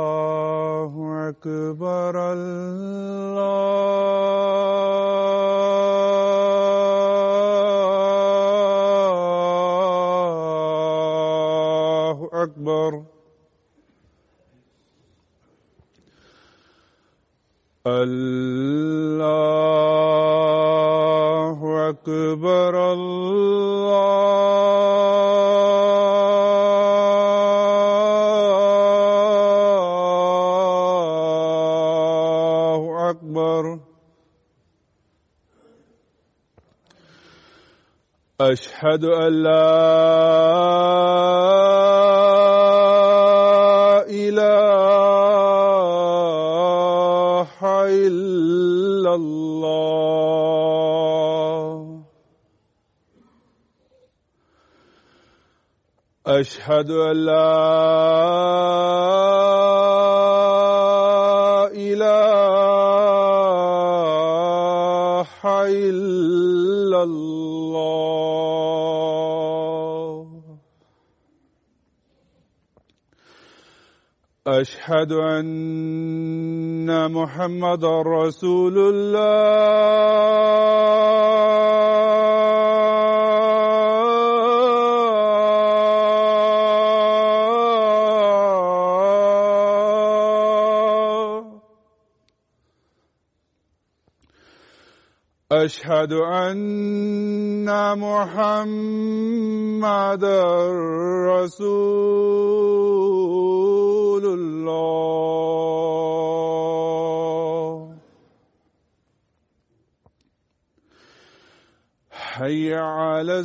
الله أكبر الله أكبر الله أكبر الله أكبر أشهد أن لا إله إلا الله أشهد أن لا إله إلا الله أشهد أن محمدًا رسول الله أشهد أن محمدًا رسول الله حي على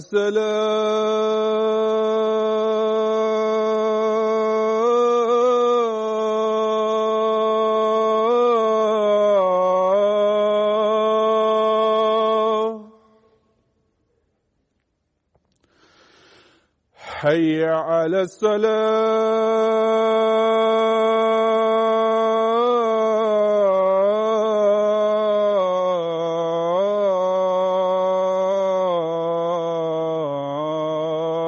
الصلاة حي على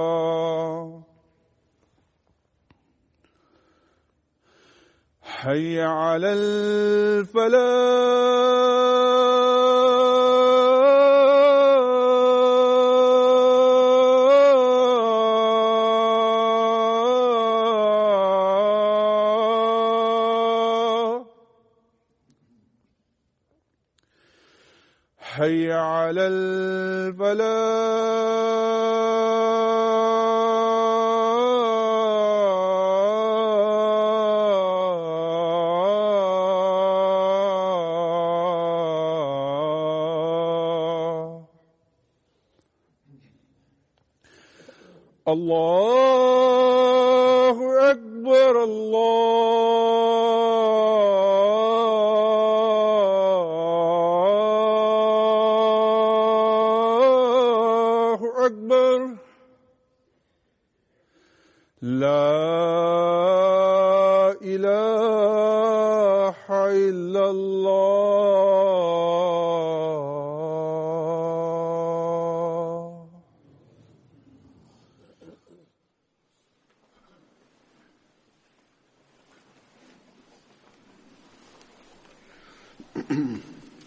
الصلاة حي على الفلاح حي على الفلاح الله أكبر الله أكبر لا إله إلا الله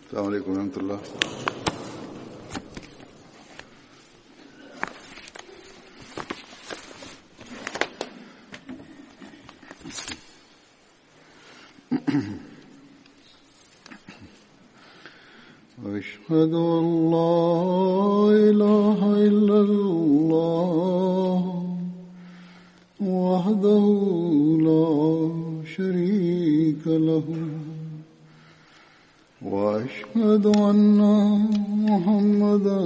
السلام عليكم ورحمة الله. أشهد أن لا إله إلا الله وحده لا شريك له وأشهد أن محمدًا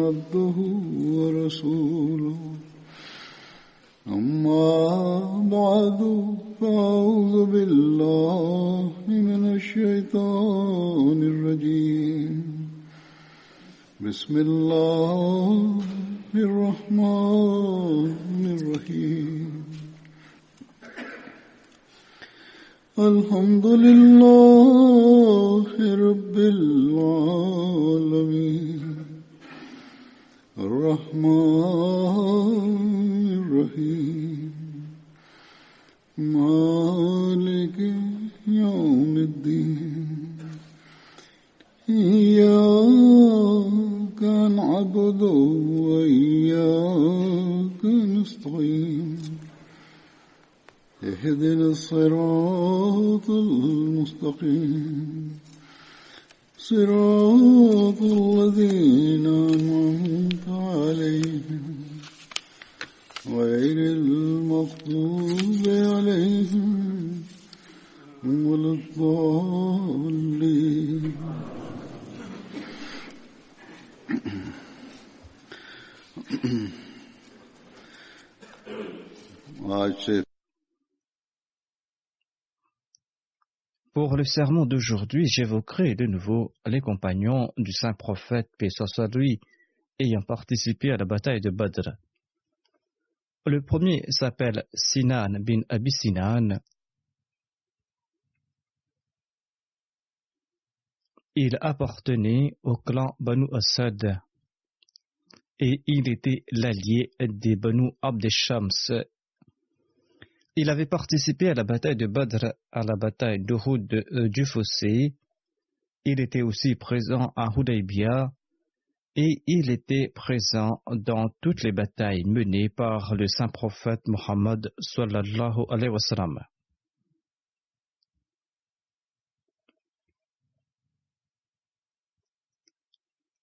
عبده ورسوله أما بعد فأعوذ بالله من الشيطان الرجيم بسم الله الرحمن الرحيم الحمد لله رب العالمين الرحمن الرحيم إياك نعبد وإياك نستعين اهدنا الصراط المستقيم صراط الذين أنعمت عليهم غير المغضوب عليهم ولا الضالين. Pour le sermon d'aujourd'hui, j'évoquerai de nouveau les compagnons du saint prophète, paix soit lui, ayant participé à la bataille de Badr. Le premier s'appelle Sinan bin Abi Sinan. Il appartenait au clan Banu Asad et il était l'allié des Banu Abd Shams. Il avait participé à la bataille de Badr, à la bataille d'Uhud du Fossé. Il était aussi présent à Hudaybiyah et il était présent dans toutes les batailles menées par le saint prophète Muhammad sallallahu alayhi wa sallam.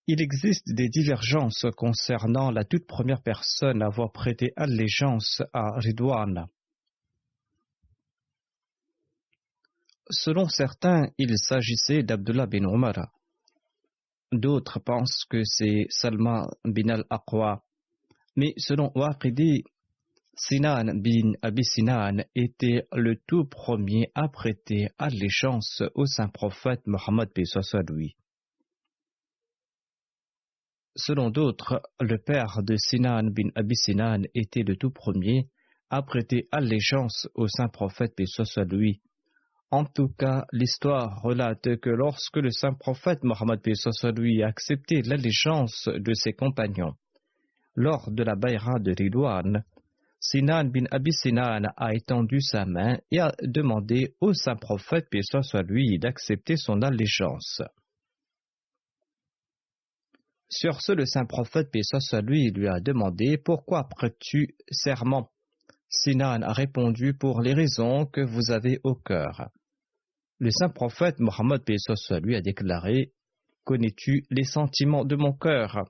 Il existe des divergences concernant la toute première personne à avoir prêté allégeance à Ridwan. Selon certains, il s'agissait d'Abdullah bin Umar. D'autres pensent que c'est Salman bin al-Aqwa. Mais selon Waqidi, Sinan bin Abi Sinan était le tout premier à prêter allégeance au saint prophète Mohammed paix soit lui. Selon d'autres, le père de Sinan bin Abi Sinan était le tout premier à prêter allégeance au saint prophète paix soit lui. En tout cas, l'histoire relate que lorsque le saint prophète Mohammed paix soit lui a accepté l'allégeance de ses compagnons, lors de la bayra de Ridwan, Sinan bin Abi Sinan a étendu sa main et a demandé au saint prophète paix soit lui d'accepter son allégeance. Sur ce, le saint prophète paix soit lui lui a demandé: pourquoi prêtes-tu serment? Sinan a répondu: pour les raisons que vous avez au cœur. Le saint prophète Mohammed paix soit lui a déclaré: connais-tu les sentiments de mon cœur?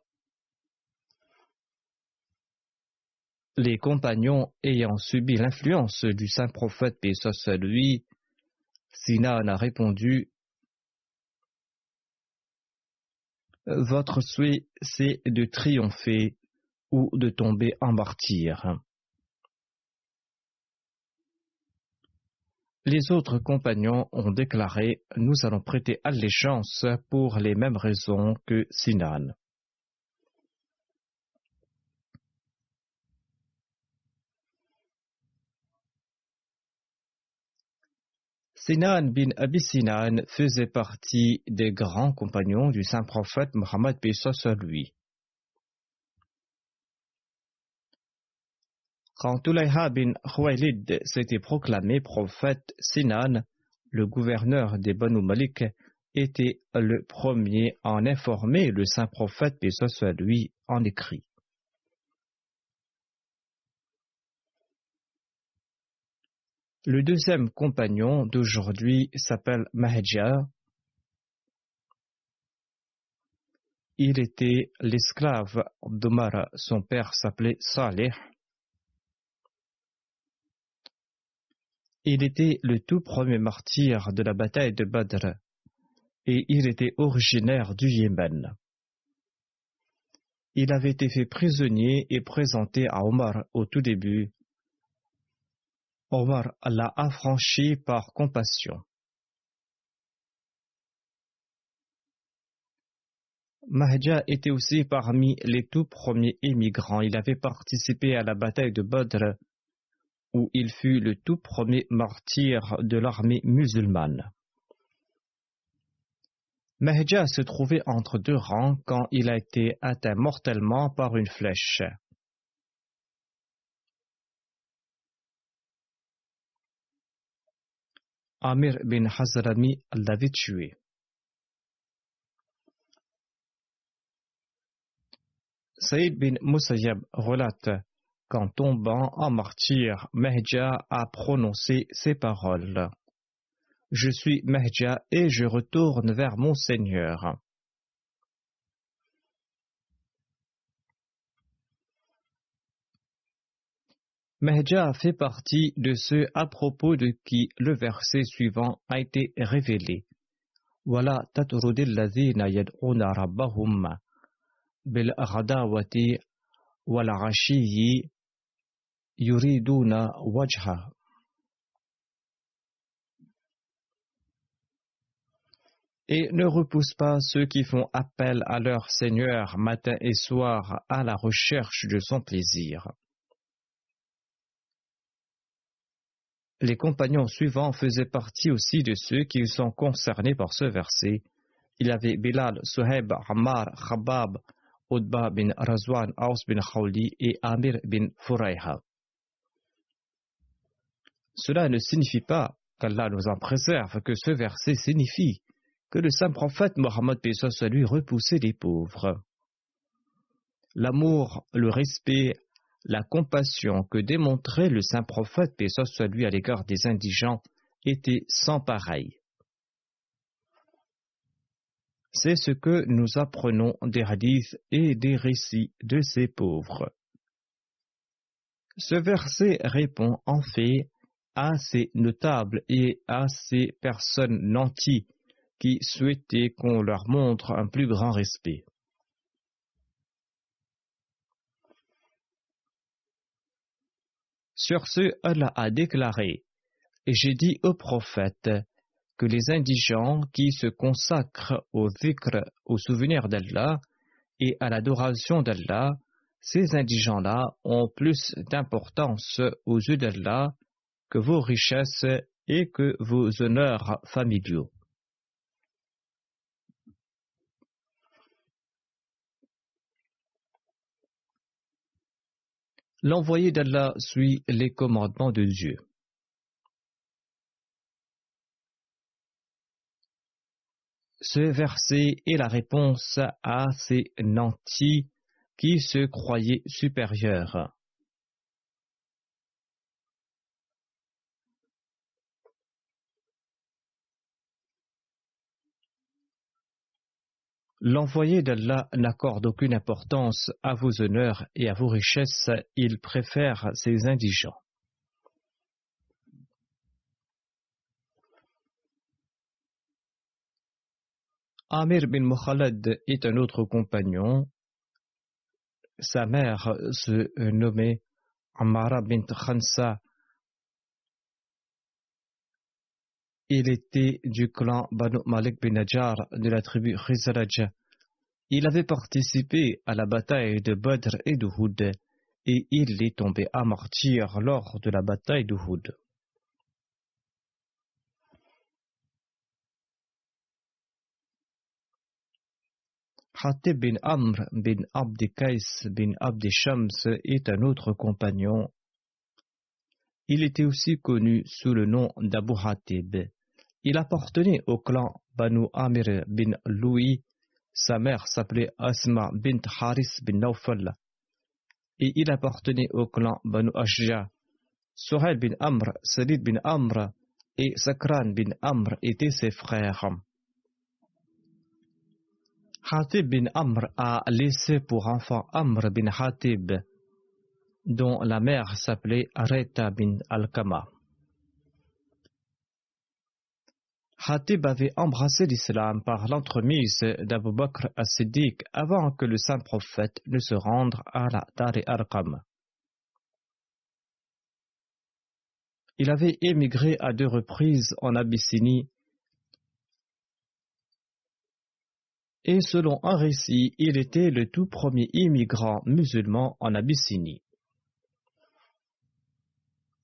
Les compagnons ayant subi l'influence du saint prophète paix soit lui, Sinan a répondu: votre souhait c'est de triompher ou de tomber en martyr. Les autres compagnons ont déclaré: nous allons prêter allégeance pour les mêmes raisons que Sinan. Sinan bin Abi Sinan faisait partie des grands compagnons du saint prophète Mohammed paix soit lui. Quand Tulayha bin Khuwaylid s'était proclamé prophète, Sinan, le gouverneur des Banu Malik, était le premier à en informer le saint prophète paix soit lui en écrit. Le deuxième compagnon d'aujourd'hui s'appelle Mahja. Il était l'esclave d'Omar, son père s'appelait Saleh. Il était le tout premier martyr de la bataille de Badr et il était originaire du Yémen. Il avait été fait prisonnier et présenté à Omar au tout début. Omar l'a affranchi par compassion. Mahja était aussi parmi les tout premiers émigrants. Il avait participé à la bataille de Badr, où il fut le tout premier martyr de l'armée musulmane. Mahja se trouvait entre deux rangs quand il a été atteint mortellement par une flèche. Amir bin Hazrami l'avait tué. Saïd bin Musayyab relate qu'en tombant en martyr, Mehja a prononcé ces paroles. Je suis Mehja et je retourne vers mon Seigneur. Mehja fait partie de ceux à propos de qui le verset suivant a été révélé. Wala tatrudil ladhina yad'una rabbahum bil ghadawati wal 'ashiyyi yuriduna wajha. Et ne repousse pas ceux qui font appel à leur Seigneur matin et soir à la recherche de son plaisir. Les compagnons suivants faisaient partie aussi de ceux qui sont concernés par ce verset. Il y avait Bilal, Suhaib, Ammar, Khabbab, Utba bin Razwan, Aus bin Khawli et Amir bin Furayha. Cela ne signifie pas qu'Allah nous en préserve, que ce verset signifie que le saint prophète Mohammed soit lui repoussait les pauvres. L'amour, le respect, la compassion que démontrait le saint prophète soit lui à l'égard des indigents était sans pareil. C'est ce que nous apprenons des hadiths et des récits de ces pauvres. Ce verset répond en fait à ces notables et à ces personnes nanties qui souhaitaient qu'on leur montre un plus grand respect. Sur ce, Allah a déclaré, et j'ai dit au prophète que les indigents qui se consacrent au dhikr, au souvenir d'Allah et à l'adoration d'Allah, ces indigents-là ont plus d'importance aux yeux d'Allah que vos richesses et que vos honneurs familiaux. L'envoyé d'Allah suit les commandements de Dieu. Ce verset est la réponse à ces nantis qui se croyaient supérieurs. L'envoyé d'Allah n'accorde aucune importance à vos honneurs et à vos richesses, il préfère ces indigents. Amir bin Mukhalad est un autre compagnon. Sa mère se nommait Ammara bint Khansa. Il était du clan Banu Malik bin Najjar de la tribu Khizraj. Il avait participé à la bataille de Badr et d'Uhud et il est tombé à martyr lors de la bataille d'Uhud. Hatib bin Amr bin Abd Qais bin Abd Shams est un autre compagnon. Il était aussi connu sous le nom d'Abu Hatib. Il appartenait au clan Banu Amir bin Louis. Sa mère s'appelait Asma bint Haris bin Nawfal. Et il appartenait au clan Banu Ashja. Suhail bin Amr, Salid bin Amr et Sakran bin Amr étaient ses frères. Hatib bin Amr a laissé pour enfant Amr bin Hatib, dont la mère s'appelait Areta bin Al-Kama. Hatib avait embrassé l'islam par l'entremise d'Abu Bakr as-Siddiq avant que le saint prophète ne se rende à la Dar Arqam. Il avait émigré à 2 reprises en Abyssinie et selon un récit, il était le tout premier immigrant musulman en Abyssinie.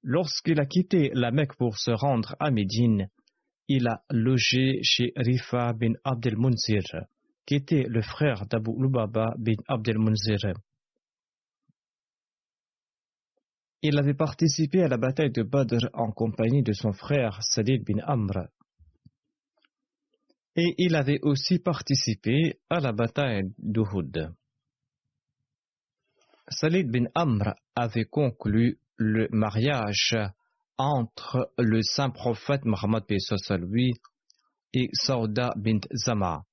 Lorsqu'il a quitté la Mecque pour se rendre à Médine, il a logé chez Rifa bin Abd al-Munzir, qui était le frère d'Abu Lubaba bin Abd al-Munzir. Il avait participé à la bataille de Badr en compagnie de son frère Salid bin Amr. Et il avait aussi participé à la bataille d'Uhud. Salid bin Amr avait conclu le mariage entre le saint prophète Mohammed lui et Sauda bint Zama.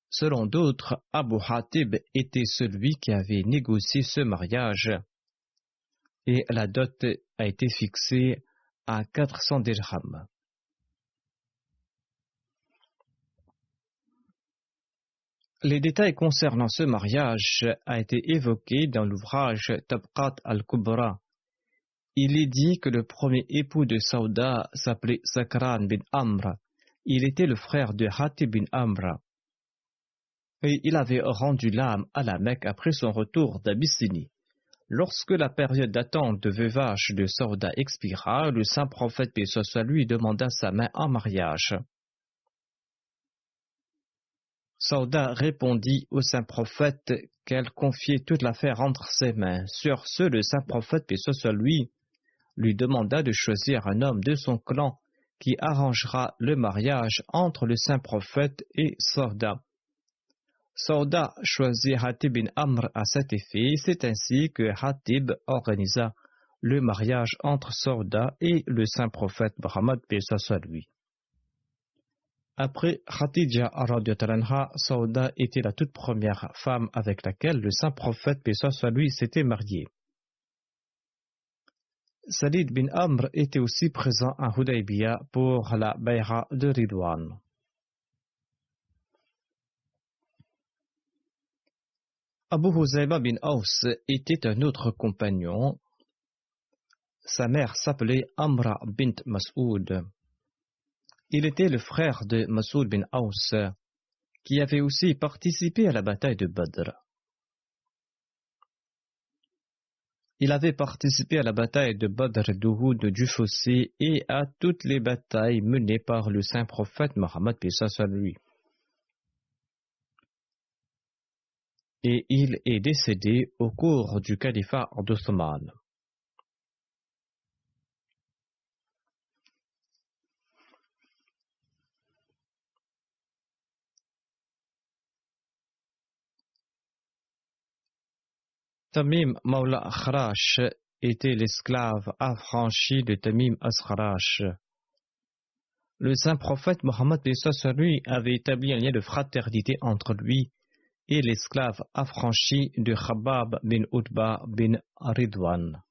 Selon d'autres, Abu Hatib était celui qui avait négocié ce mariage et la dot a été fixée à 400 dirhams. Les détails concernant ce mariage a été évoqué dans l'ouvrage Tabqat al-Kubra. Il est dit que le premier époux de Sauda s'appelait Sakran bin Amr. Il était le frère de Hatib bin Amr. Et il avait rendu l'âme à la Mecque après son retour d'Abyssinie. Lorsque la période d'attente de veuvage de Sauda expira, le saint prophète paix soit sur lui demanda sa main en mariage. Sauda répondit au saint prophète qu'elle confiait toute l'affaire entre ses mains. Sur ce, le saint prophète paix soit sur lui demanda de choisir un homme de son clan qui arrangera le mariage entre le saint prophète et Sauda. Sauda choisit Hatib bin Amr à cet effet. C'est ainsi que Hatib organisa le mariage entre Sauda et le saint prophète Muhammad paix soit lui. Après Khadija radhiyallahu anha, Sauda était la toute première femme avec laquelle le saint prophète paix soit lui s'était marié. Salid bin Amr était aussi présent à Hudaybiyah pour la bay'a de Ridwan. Abu Huzayba bin Aus était un autre compagnon. Sa mère s'appelait Amra bint Mas'ud. Il était le frère de Mas'ud bin Aus, qui avait aussi participé à la bataille de Badr. Il avait participé à la bataille de Badr, d'Uhud, du Fossé et à toutes les batailles menées par le saint prophète Mohammed paix soit lui. Et il est décédé au cours du califat d'Othman. Tamim Mawla Kharash était l'esclave affranchi de Tamim As-Kharash. Le saint prophète Mohammed paix soit sur lui avait établi un lien de fraternité entre lui et l'esclave affranchi de Khabbab bin Utba bin Ridwan.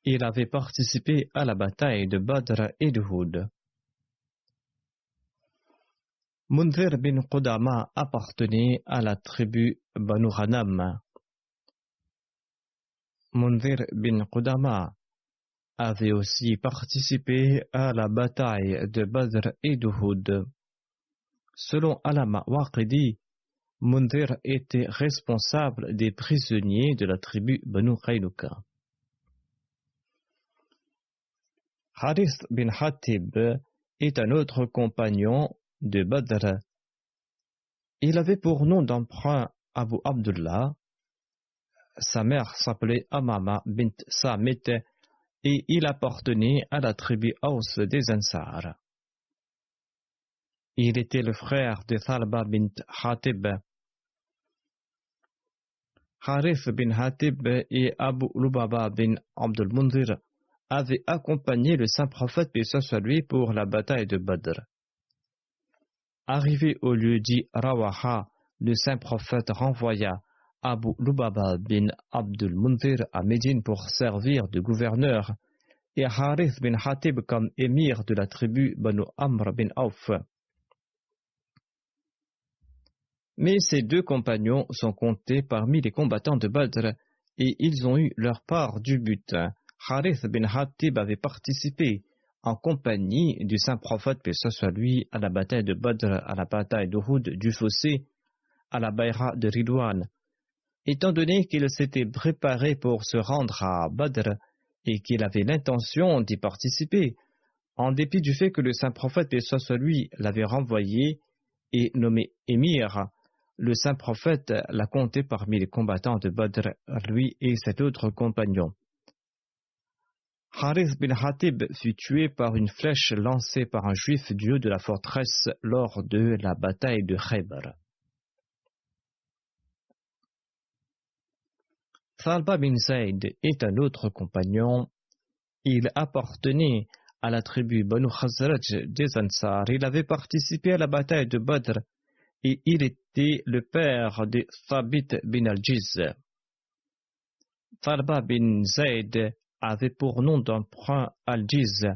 Il avait participé à la bataille de Badr et de Uhud. Mundhir bin Qudama appartenait à la tribu Banu Ghanam. Mundhir bin Qudama avait aussi participé à la bataille de Badr et d'Uhud. Selon Alama Waqidi, Mundhir était responsable des prisonniers de la tribu Banu Qaynuqa. Harith bin Hatib est un autre compagnon de Badr. Il avait pour nom d'emprunt Abu Abdullah. Sa mère s'appelait Amama bint Samit et il appartenait à la tribu Aus des Ansar. Il était le frère de Thalba bint Hatib. Harith bin Hatib et Abu Lubaba bin Abdul Munzir avaient accompagné le saint prophète paix soit lui pour la bataille de Badr. Arrivé au lieu dit Rawaha, le saint prophète renvoya Abu Lubaba bin Abdul Munzir à Médine pour servir de gouverneur et Harith bin Hatib comme émir de la tribu Banu Amr bin Auf. Mais ces deux compagnons sont comptés parmi les combattants de Badr et ils ont eu leur part du butin. Harith bin Hatib avait participé en compagnie du saint prophète paix soit lui à la bataille de Badr, à la bataille d'Uhud, du Fossé, à la bay'a de Ridwan. Étant donné qu'il s'était préparé pour se rendre à Badr et qu'il avait l'intention d'y participer, en dépit du fait que le saint prophète paix soit lui l'avait renvoyé et nommé émir, le saint prophète l'a compté parmi les combattants de Badr, lui et cet autre compagnon. Harith bin Hatib fut tué par une flèche lancée par un juif du haut de la forteresse lors de la bataille de Khaybar. Thalba bin Zayd est un autre compagnon. Il appartenait à la tribu Banu Khazraj des Ansar. Il avait participé à la bataille de Badr et il était le père de Thabit bin al-Jiz. Thalba bin Zayd avait pour nom d'emprunt al-Jiz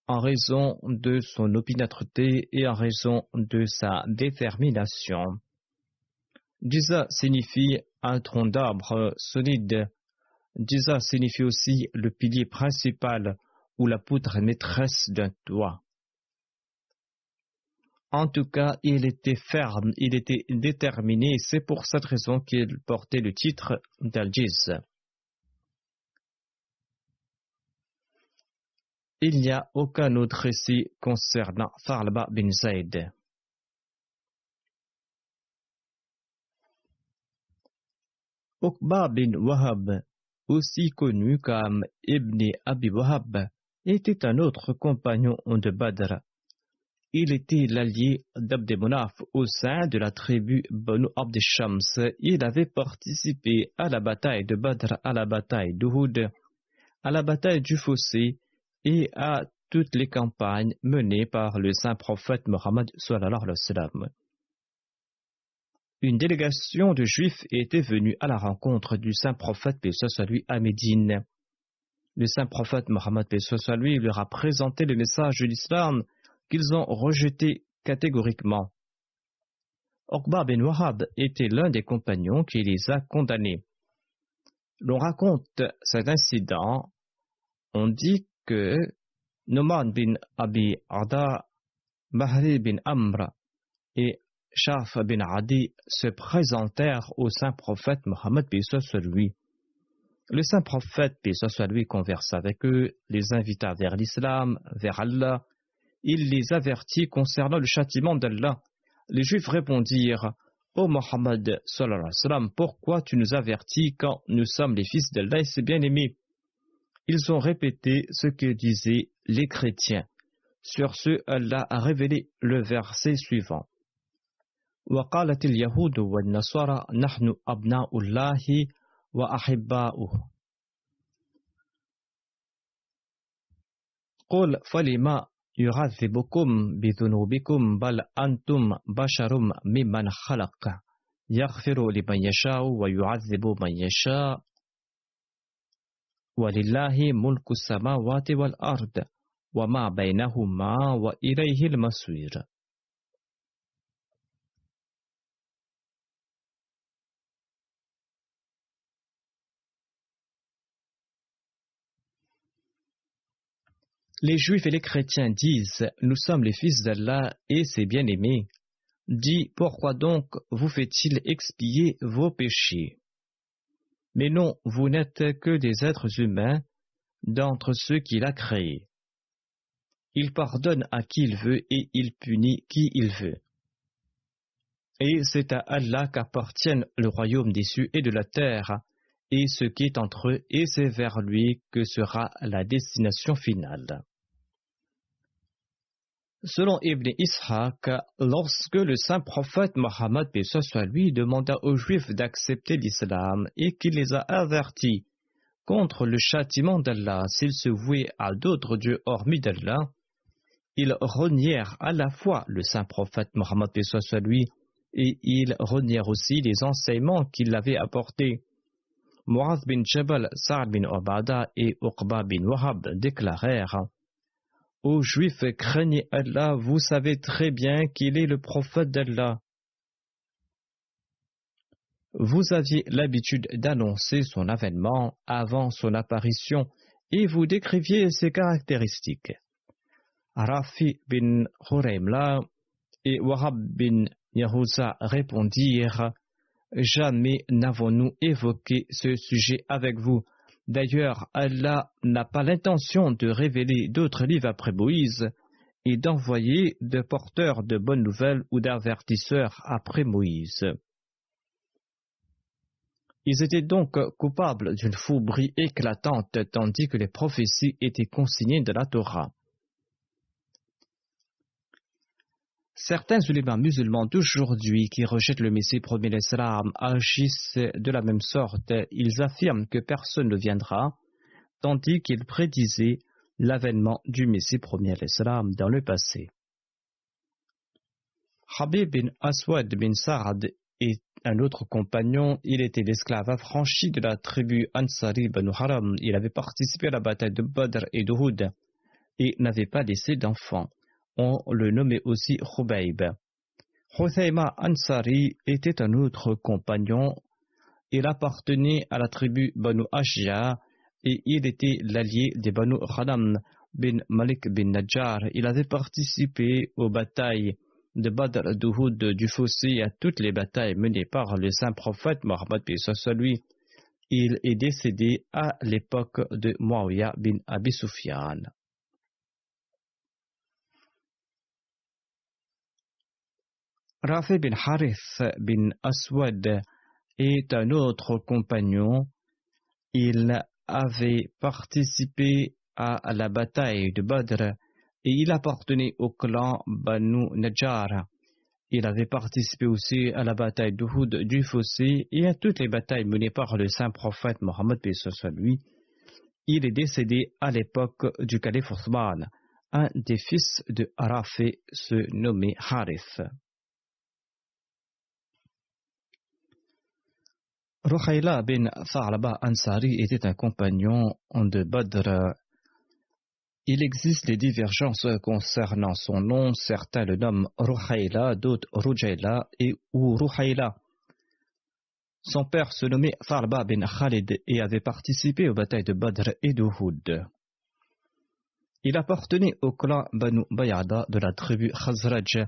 en raison de son opiniâtreté et en raison de sa détermination. Jiza signifie un tronc d'arbre solide. Jiza signifie aussi le pilier principal ou la poutre maîtresse d'un toit. En tout cas, il était ferme, il était déterminé, c'est pour cette raison qu'il portait le titre d'Al-Jiz. Il n'y a aucun autre récit concernant Thalba bin Zayd. Uqba bin Wahab, aussi connu comme Ibn Abi Wahab, était un autre compagnon de Badr. Il était l'allié d'Abd Munaf au sein de la tribu Banu Abd Shams. Il avait participé à la bataille de Badr, à la bataille d'Uhud, à la bataille du Fossé et à toutes les campagnes menées par le saint prophète Mohammed sallallahu alayhi wa sallam. Une délégation de Juifs était venue à la rencontre du saint prophète paix soit lui à Médine. Le saint prophète Mohammed paix soit lui leur a présenté le message de l'islam qu'ils ont rejeté catégoriquement. Uqba bin Wahab était l'un des compagnons qui les a condamnés. L'on raconte cet incident. On dit que Numan bin Abi Ada, Mahri bin Amr et Shaf bin Adi se présentèrent au saint prophète Mohammed paix soit lui. Le saint prophète paix soit lui conversa avec eux, les invita vers l'islam, vers Allah. Il les avertit concernant le châtiment d'Allah. Les Juifs répondirent: Ô Mohammed sallallahu alayhi wa sallam, pourquoi tu nous avertis quand nous sommes les fils d'Allah et ses bien-aimés? Ils ont répété ce que disaient les chrétiens. Sur ce, Allah a révélé le verset suivant. وقالت اليهود والنصارى نحن أبناء الله وأحباؤه قل فلما يعذبكم بذنوبكم بل أنتم بشر ممن خلق يغفر لمن يشاء ويعذب من يشاء ولله ملك السماوات والأرض وما بينهما وإليه المصير. Les Juifs et les chrétiens disent: nous sommes les fils d'Allah et ses bien-aimés. Dis, pourquoi donc vous fait-il expier vos péchés? Mais non, vous n'êtes que des êtres humains d'entre ceux qu'il a créés. Il pardonne à qui il veut et il punit qui il veut. Et c'est à Allah qu'appartiennent le royaume des cieux et de la terre, et ce qui est entre eux, et c'est vers lui que sera la destination finale. Selon Ibn Ishaq, lorsque le saint prophète Mohammed paix soit lui demanda aux Juifs d'accepter l'islam et qu'il les a avertis contre le châtiment d'Allah s'ils se vouaient à d'autres dieux hormis d'Allah, ils renièrent à la fois le saint prophète Mohammed paix soit lui et ils renièrent aussi les enseignements qu'il avait apportés. Mu'adh bin Jabal, Sa'd bin Ubadah et Uqba bin Wahab déclarèrent: Ô Juifs, craignez Allah, vous savez très bien qu'il est le prophète d'Allah. Vous aviez l'habitude d'annoncer son avènement avant son apparition et vous décriviez ses caractéristiques. Rafi bin Huraymla et Wahab bin Yahuza répondirent: Jamais n'avons-nous évoqué ce sujet avec vous. D'ailleurs, Allah n'a pas l'intention de révéler d'autres livres après Moïse et d'envoyer de porteurs de bonnes nouvelles ou d'avertisseurs après Moïse. Ils étaient donc coupables d'une fourberie éclatante, tandis que les prophéties étaient consignées de la Torah. Certains ulémas musulmans d'aujourd'hui qui rejettent le Messie premier l'Islam agissent de la même sorte. Ils affirment que personne ne viendra, tandis qu'ils prédisaient l'avènement du Messie premier l'Islam dans le passé. Habib bin Aswad bin Sa'ad est un autre compagnon. Il était l'esclave affranchi de la tribu Ansari Banu Haram. Il avait participé à la bataille de Badr et d'Uhud et n'avait pas laissé d'enfants. On le nommait aussi Khubayb. Huthayma Ansari était un autre compagnon. Il appartenait à la tribu Banu Ashja et il était l'allié des Banu Khanam bin Malik bin Najjar. Il avait participé aux batailles de Badr, d'Uhud, du Fossé et à toutes les batailles menées par le saint prophète Mohammed paix soit lui. Il est décédé à l'époque de Muawiyah bin Abi Sufyan. Rafi bin Harith bin Aswad est un autre compagnon. Il avait participé à la bataille de Badr et il appartenait au clan Banu Najjar. Il avait participé aussi à la bataille d'Uhud, du Fossé et à toutes les batailles menées par le saint prophète Mohammed paix soit lui. Il est décédé à l'époque du calife Othman. Un des fils de Rafi se nommait Harith. Ruhayla bin Tha'laba Ansari était un compagnon de Badr. Il existe des divergences concernant son nom. Certains le nomment Ruhayla, d'autres Rujayla ou Ruhayla. Son père se nommait Tha'laba bin Khalid et avait participé aux batailles de Badr et d'Uhud. Il appartenait au clan Banu Bayada de la tribu Khazraj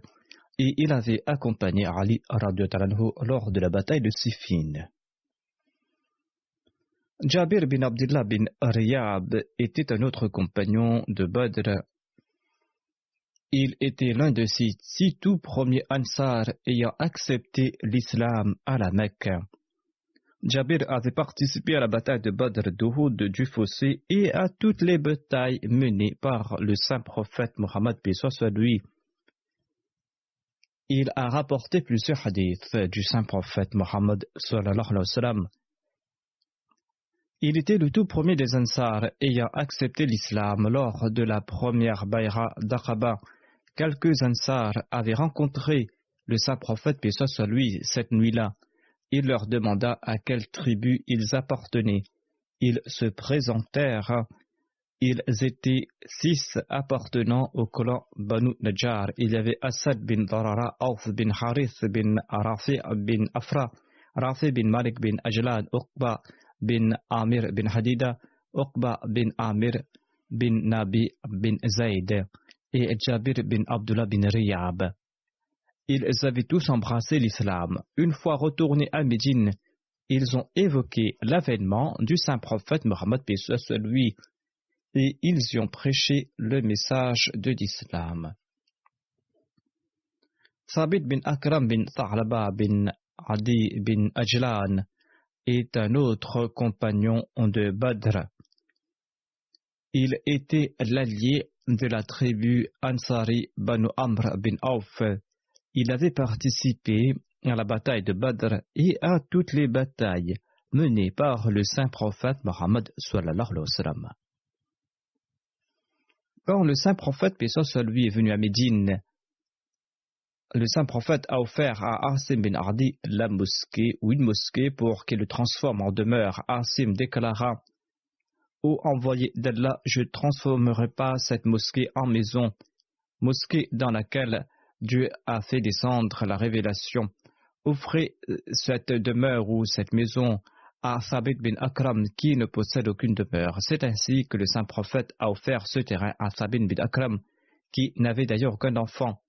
et il avait accompagné Ali radhiyallahu anhu lors de la bataille de Siffin. Jabir bin Abdullah bin Riyab était un autre compagnon de Badr. Il était l'un de ces tout premiers Ansar ayant accepté l'islam à la Mecque. Jabir avait participé à la bataille de Badr, d'Uhud, du Fossé et à toutes les batailles menées par le saint prophète Mohammed paix soit lui. Il a rapporté plusieurs hadiths du saint prophète Mohammed sallallahu alayhi wa sallam. Il était le tout premier des Ansar ayant accepté l'islam lors de la première Bayra d'Aqaba. Quelques Ansar avaient rencontré le saint prophète paix soit lui cette nuit-là. Il leur demanda à quelle tribu ils appartenaient. Ils se présentèrent. Ils étaient 6 appartenant au clan Banu Najjar. Il y avait Asad bin Darara, Auf bin Harith bin Rafi bin Afra, Rafi bin Malik bin Ajlan, Uqba bin Amir bin Hadida, Uqba bin Amir bin Nabi bin Zayd et Jabir bin Abdullah bin Riyab. Ils avaient tous embrassé l'islam. Une fois retournés à Médine, ils ont évoqué l'avènement du saint prophète Mohammed paix soit lui et ils y ont prêché le message de l'islam. Thabit bin Akram bin Tha'laba bin Adi bin Ajlan est un autre compagnon de Badr. Il était l'allié de la tribu Ansari Banu Amr bin Auf. Il avait participé à la bataille de Badr et à toutes les batailles menées par le saint prophète Mohammed sallallahu alayhi wa sallam. Quand le saint prophète paix soit lui est venu à Médine, le saint prophète a offert à Asim bin Ardi la mosquée ou une mosquée pour qu'il le transforme en demeure. Asim déclara: Ô envoyé d'Allah, je ne transformerai pas cette mosquée en maison, mosquée dans laquelle Dieu a fait descendre la révélation. Offrez cette demeure ou cette maison à Thabit bin Akram qui ne possède aucune demeure. C'est ainsi que le saint prophète a offert ce terrain à Thabit bin Akram qui n'avait d'ailleurs aucun enfant.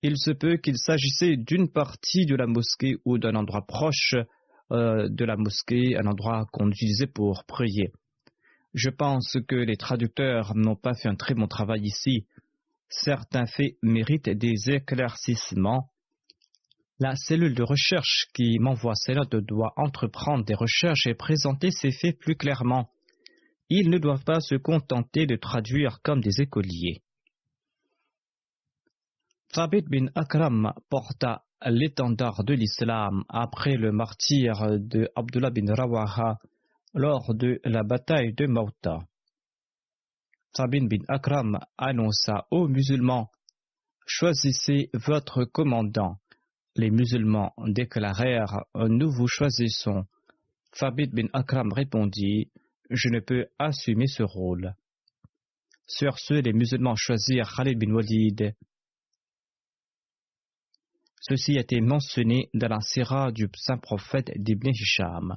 Il se peut qu'il s'agissait d'une partie de la mosquée ou d'un endroit proche de la mosquée, un endroit qu'on utilisait pour prier. Je pense que les traducteurs n'ont pas fait un très bon travail ici. Certains faits méritent des éclaircissements. La cellule de recherche qui m'envoie ces notes doit entreprendre des recherches et présenter ses faits plus clairement. Ils ne doivent pas se contenter de traduire comme des écoliers. Thabit bin Akram porta l'étendard de l'islam après le martyre de Abdullah bin Rawaha lors de la bataille de Mauta. Thabit bin Akram annonça aux musulmans: « Choisissez votre commandant. » Les musulmans déclarèrent: « Nous vous choisissons. » Thabit bin Akram répondit: « Je ne peux assumer ce rôle. » Sur ce, les musulmans choisirent Khalid bin Walid. Ceci a été mentionné dans la sira du saint prophète d'Ibn Hisham.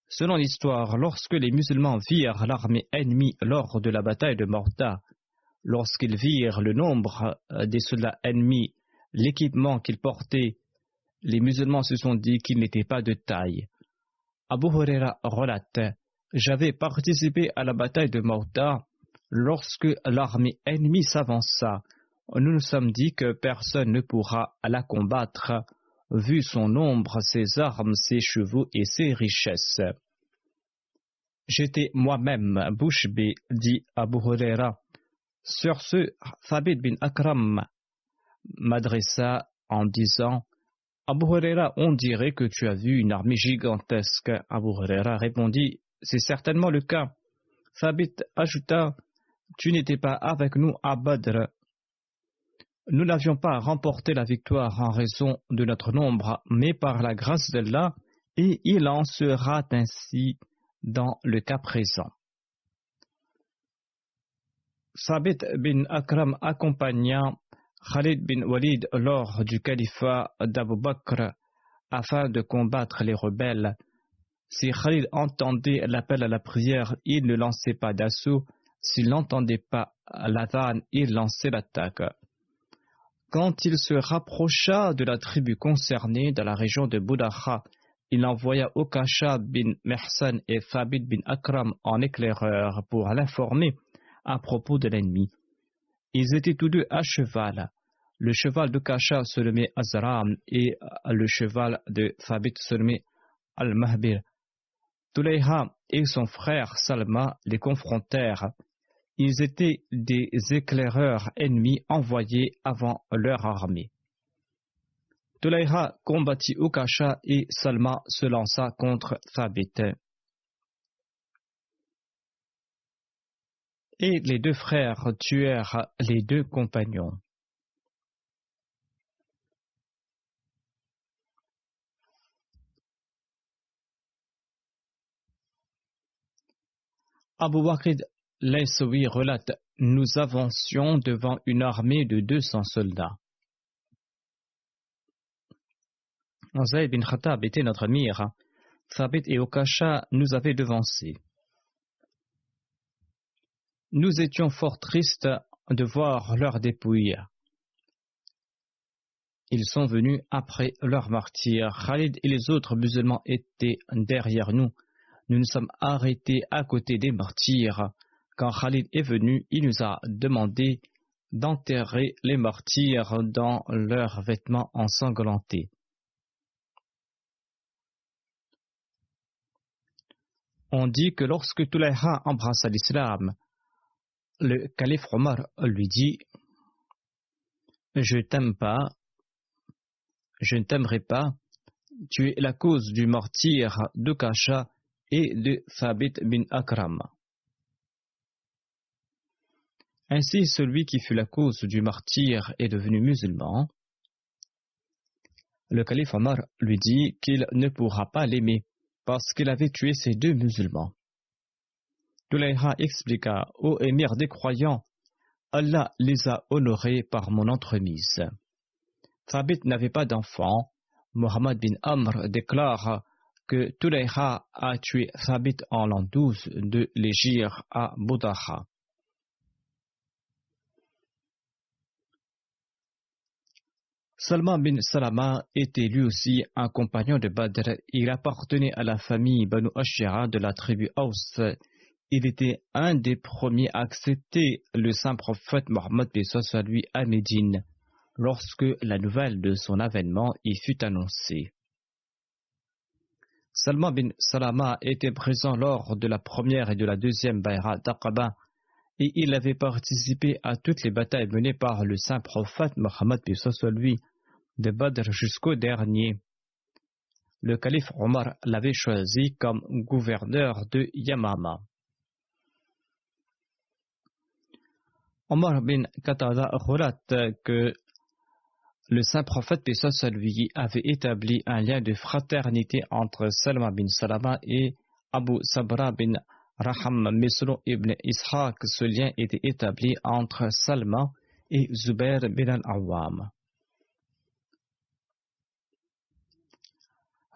Selon l'histoire, lorsque les musulmans virent l'armée ennemie lors de la bataille de Mauta, lorsqu'ils virent le nombre des soldats ennemis, l'équipement qu'ils portaient, les musulmans se sont dit qu'ils n'étaient pas de taille. Abu Huraira relate: « J'avais participé à la bataille de Mauta. Lorsque l'armée ennemie s'avança, nous nous sommes dit que personne ne pourra la combattre, vu son nombre, ses armes, ses chevaux et ses richesses. » J'étais moi-même bouche bée, dit Abu Huraira. Sur ce, Thabit bin Akram m'adressa en disant: « Abu Huraira, on dirait que tu as vu une armée gigantesque. » Abu Huraira répondit: « C'est certainement le cas. » Thabit ajouta: « Tu n'étais pas avec nous à Badr. Nous n'avions pas remporté la victoire en raison de notre nombre, mais par la grâce d'Allah, et il en sera ainsi dans le cas présent. » Thabit bin Akram accompagna Khalid bin Walid lors du califat d'Abu Bakr afin de combattre les rebelles. Si Khalid entendait l'appel à la prière, il ne lançait pas d'assaut. S'il n'entendait pas l'adhan, il lançait l'attaque. Quand il se rapprocha de la tribu concernée dans la région de Budaha, il envoya Ukasha bin Mihsan et Thabit bin Akram en éclaireur pour l'informer à propos de l'ennemi. Ils étaient tous deux à cheval. Le cheval d'Ukasha se nommait Azram et le cheval de Thabit se nommait Al-Mahbir. Tulayha et son frère Salma les confrontèrent. Ils étaient des éclaireurs ennemis envoyés avant leur armée. Tulayha combattit Ukasha et Salma se lança contre Thabit. Et les deux frères tuèrent les deux compagnons. Abu Waqid Laysawi relate: « Nous avancions devant une armée de 200 soldats. Zayd bin Khattab était notre mire. Thabit et Ukasha nous avaient devancés. Nous étions fort tristes de voir leurs dépouilles. Ils sont venus après leur martyr. Khalid et les autres musulmans étaient derrière nous. Nous nous sommes arrêtés à côté des martyrs. Quand Khalid est venu, il nous a demandé d'enterrer les martyrs dans leurs vêtements ensanglantés. On dit que lorsque Tulayha embrassa l'islam, le calife Omar lui dit: « Je t'aime pas, je ne t'aimerai pas, tu es la cause du martyr d'Ukasha et de Thabit bin Akram. » Ainsi, celui qui fut la cause du martyr est devenu musulman. Le calife Omar lui dit qu'il ne pourra pas l'aimer parce qu'il avait tué ces deux musulmans. Tulayha expliqua: « Ô émir des croyants, Allah les a honorés par mon entremise. » Thabit n'avait pas d'enfant. Mohammed bin Amr déclare que Tulayha a tué Thabit en l'an 12 de l'hégire à Budaha. Salman bin Salama était lui aussi un compagnon de Badr. Il appartenait à la famille Banu Ashira de la tribu Aus. Il était un des premiers à accepter le saint prophète Mohammed à lui à Médine. lorsque la nouvelle de son avènement y fut annoncée. Salman bin Salama était présent lors de la première et de la deuxième Bay'at d'Aqaba et il avait participé à toutes les batailles menées par le saint prophète Mohammed lui, de Badr jusqu'au dernier. Le calife Omar l'avait choisi comme gouverneur de Yamama. Omar bin Qatada relate que le saint prophète lui avait établi un lien de fraternité entre Salman bin Salama et Abu Sabra bin Raham Misro ibn Ishaq. Ce lien était établi entre Salman et Zubair bin al-Awwam.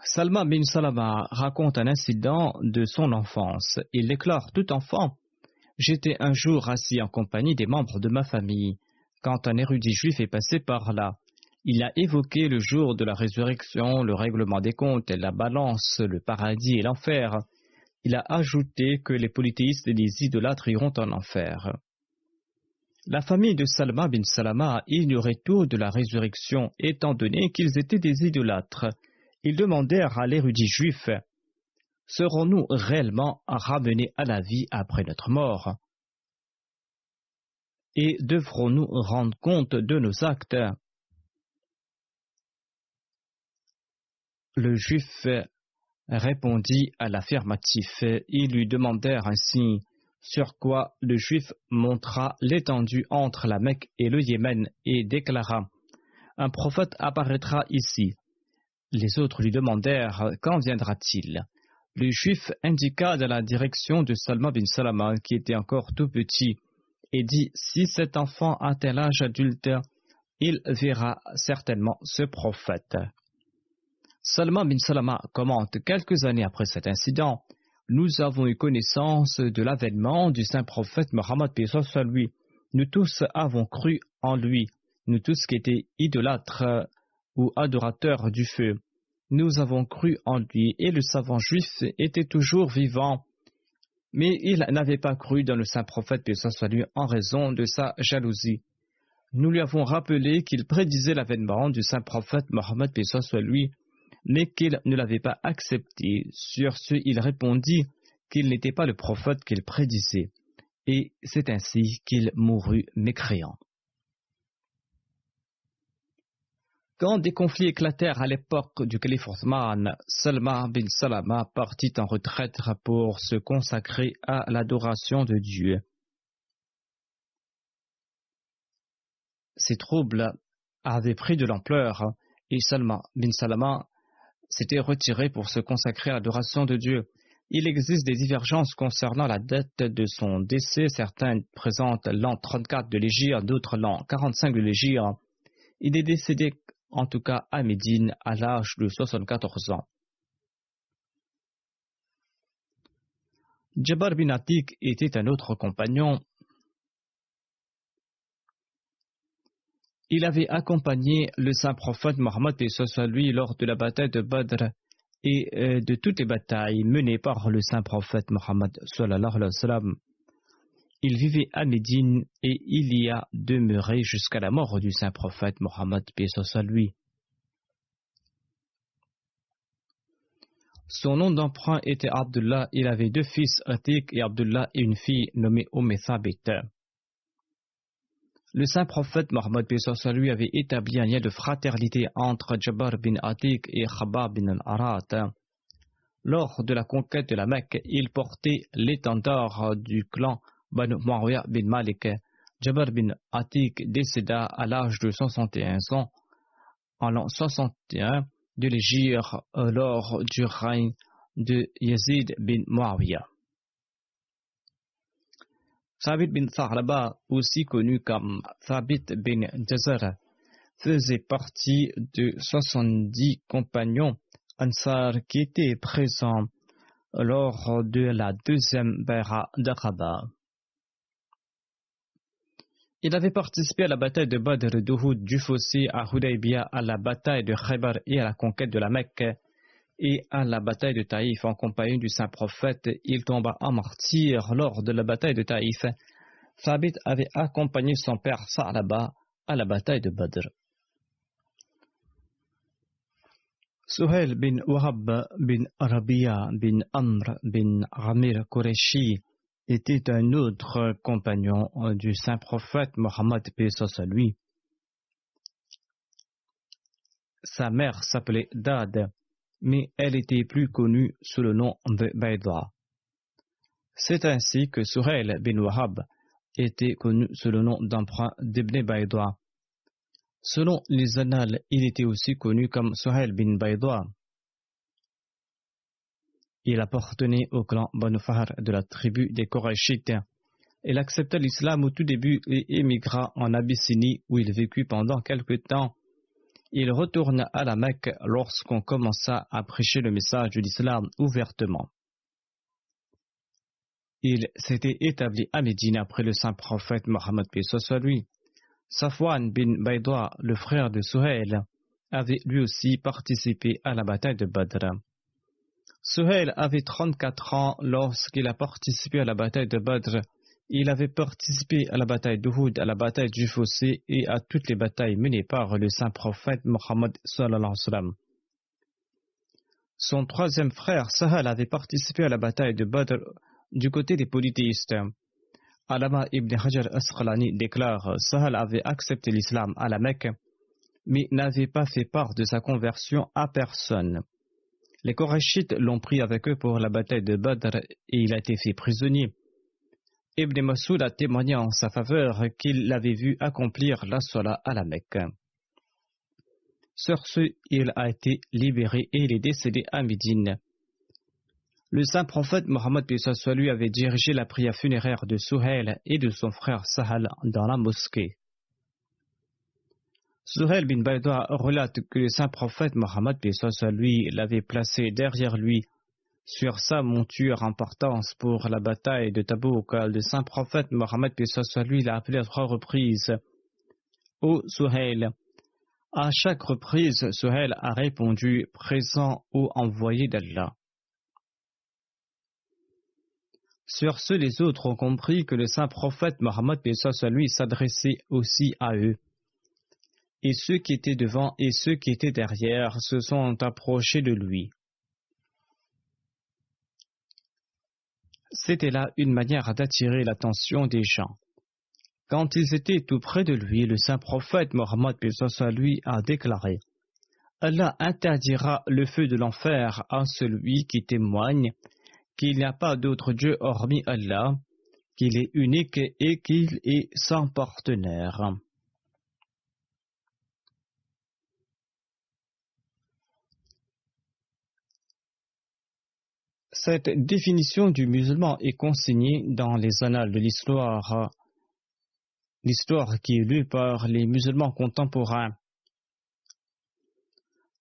Salman bin Salama raconte un incident de son enfance. Il déclare: tout enfant, j'étais un jour assis en compagnie des membres de ma famille, quand un érudit juif est passé par là. Il a évoqué le jour de la résurrection, le règlement des comptes, la balance, le paradis et l'enfer. Il a ajouté que les polythéistes et les idolâtres iront en enfer. La famille de Salman bin Salama a ignoré tout de la résurrection, étant donné qu'ils étaient des idolâtres. Ils demandèrent à l'érudit juif: serons-nous réellement ramenés à la vie après notre mort? Et devrons-nous rendre compte de nos actes? Le juif répondit à l'affirmatif. Ils lui demandèrent ainsi, sur quoi le juif montra l'étendue entre la Mecque et le Yémen et déclara: un prophète apparaîtra ici. Les autres lui demandèrent: quand viendra-t-il? Le juif indiqua dans la direction de Salman bin Salama, qui était encore tout petit, et dit: si cet enfant atteint l'âge adulte, il verra certainement ce prophète. Salman bin Salama commente: quelques années après cet incident, nous avons eu connaissance de l'avènement du saint prophète Mohammed sur lui. Nous tous avons cru en lui, nous tous qui étaient idolâtres ou adorateurs du feu. Nous avons cru en lui et le savant juif était toujours vivant, mais il n'avait pas cru dans le saint prophète lui en raison de sa jalousie. Nous lui avons rappelé qu'il prédisait l'avènement du saint prophète Mohammed lui, mais qu'il ne l'avait pas accepté. Sur ce, il répondit qu'il n'était pas le prophète qu'il prédisait, et c'est ainsi qu'il mourut mécréant. Quand des conflits éclatèrent à l'époque du calife Othman, Salman bin Salama partit en retraite pour se consacrer à l'adoration de Dieu. Ces troubles avaient pris de l'ampleur et Salman bin Salama s'était retiré pour se consacrer à l'adoration de Dieu. Il existe des divergences concernant la date de son décès. Certains présentent l'an 34 de l'Hégire, d'autres l'an 45 de l'Hégire. Il est décédé en tout cas à Médine à l'âge de 74 ans. Jabbar bin Atiq était un autre compagnon. Il avait accompagné le saint prophète Mohammed lui lors de la bataille de Badr et de toutes les batailles menées par le saint prophète Mohammed sallallahu alayhi wa sallam. Il vivait à Médine et il y a demeuré jusqu'à la mort du saint prophète Mohammed lui. Son nom d'emprunt était Abdullah. Il avait deux fils, Atiq et Abdullah, et une fille nommée Thabit. Le saint prophète Mohammed lui avait établi un lien de fraternité entre Jabbar bin Atiq et Khabbab bin al-Arat. Lors de la conquête de la Mecque, il portait l'étendard du clan Banu Muawiyah bin Malik. Jabbar bin Atiq décéda à l'âge de 61 ans en l'an 61 de l'Hégire lors du règne de Yazid bin Muawiyah. Thabit bin Tharlaba, aussi connu comme Thabit bin Jazar, faisait partie de 70 compagnons Ansar qui étaient présents lors de la deuxième Bay'at d'Aqaba. Il avait participé à la bataille de Badr, d'Uhud, du Fossé, à Hudaybiyah, à la bataille de Khaybar et à la conquête de la Mecque, et à la bataille de Taïf en compagnie du saint prophète. Il tomba en martyr lors de la bataille de Taïf. Thabit avait accompagné son père Sa'laba à la bataille de Badr. Suhail bin Wahab bin Rabia bin Amr bin Amir Qureshi était un autre compagnon du saint prophète Mohammed paix soit lui. Sa mère s'appelait Dad, mais elle était plus connue sous le nom de Baïda. C'est ainsi que Suhail bin Wahab était connu sous le nom d'emprunt d'Ibn Baïda. Selon les annales, il était aussi connu comme Suhail bin Baïda. Il appartenait au clan Banu Fahr de la tribu des Qurayshites. Il accepta l'islam au tout début et émigra en Abyssinie où il vécut pendant quelque temps. Il retourna à la Mecque lorsqu'on commença à prêcher le message de l'islam ouvertement. Il s'était établi à Médine après le saint prophète Mohammed paix soit lui. Safwan bin Baïda, le frère de Suhail, avait lui aussi participé à la bataille de Badr. Suhail avait 34 ans lorsqu'il a participé à la bataille de Badr. Il avait participé à la bataille d'Uhud, à la bataille du Fossé et à toutes les batailles menées par le saint prophète Mohammed sallallahu alayhi wa sallam. Son troisième frère, Sahal, avait participé à la bataille de Badr du côté des polythéistes. Allama ibn Hajar Asqalani déclare: Sahal avait accepté l'islam à la Mecque, mais n'avait pas fait part de sa conversion à personne. Les Qurayshites l'ont pris avec eux pour la bataille de Badr et il a été fait prisonnier. Ibn Mas'ud a témoigné en sa faveur qu'il l'avait vu accomplir la Salah à la Mecque. Sur ce, il a été libéré et il est décédé à Médine. Le saint prophète Mohammed paix soit lui avait dirigé la prière funéraire de Suhail et de son frère Sahal dans la mosquée. Suhail bin Baïda relate que le saint prophète Mohammed paix soit lui l'avait placé derrière lui sur sa monture en partance pour la bataille de Tabouk. Le saint prophète Mohammed paix soit lui l'a appelé à 3 reprises: Ô Suhail. À chaque reprise, Suhail a répondu: présent ô envoyé d'Allah. Sur ce, les autres ont compris que le saint prophète Mohammed paix soit lui s'adressait aussi à eux. Et ceux qui étaient devant et ceux qui étaient derrière se sont approchés de lui. C'était là une manière d'attirer l'attention des gens. Quand ils étaient tout près de lui, le saint prophète Mohammed paix soit lui a déclaré: Allah interdira le feu de l'enfer à celui qui témoigne qu'il n'y a pas d'autre Dieu hormis Allah, qu'il est unique et qu'il est sans partenaire. Cette définition du musulman est consignée dans les annales de l'histoire qui est lue par les musulmans contemporains.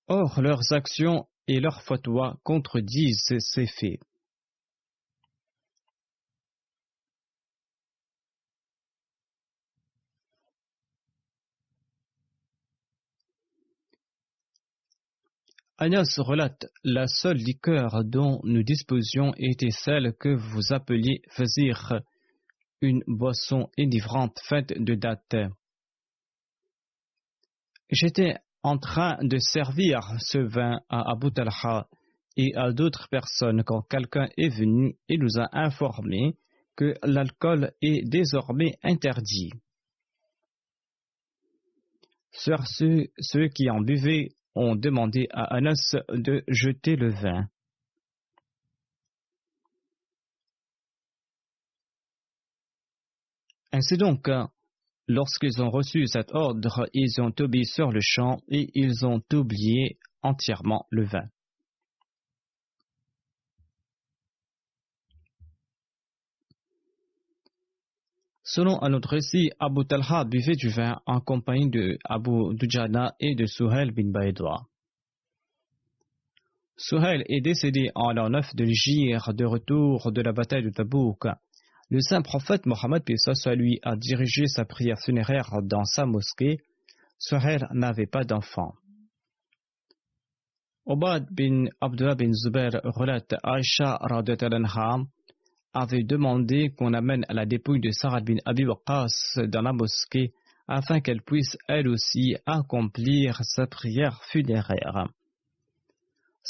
Or, leurs actions et leurs fatwas contredisent ces faits. Anas relate: la seule liqueur dont nous disposions était celle que vous appeliez fazir, une boisson enivrante faite de dattes. J'étais en train de servir ce vin à Abu Talha et à d'autres personnes quand quelqu'un est venu et nous a informé que l'alcool est désormais interdit. Sur ce, ceux qui en buvaient ont demandé à Anas de jeter le vin. Ainsi donc, lorsqu'ils ont reçu cet ordre, ils ont obéi sur le champ et ils ont oublié entièrement le vin. Selon un autre récit, Abu Talha buvait du vin en compagnie de Abu Dujana et de Suhail bin Baïda. Suhail est décédé en l'an 9 de l'Hijr de retour de la bataille de Tabouk. Le saint prophète Mohammed paix soit lui a dirigé sa prière funéraire dans sa mosquée. Suhail n'avait pas d'enfant. Obad bin Abdullah bin Zubair relate: Aïcha radhiyallahu anha avait demandé qu'on amène la dépouille de Sa'ad bin Abi Waqqas dans la mosquée afin qu'elle puisse elle aussi accomplir sa prière funéraire.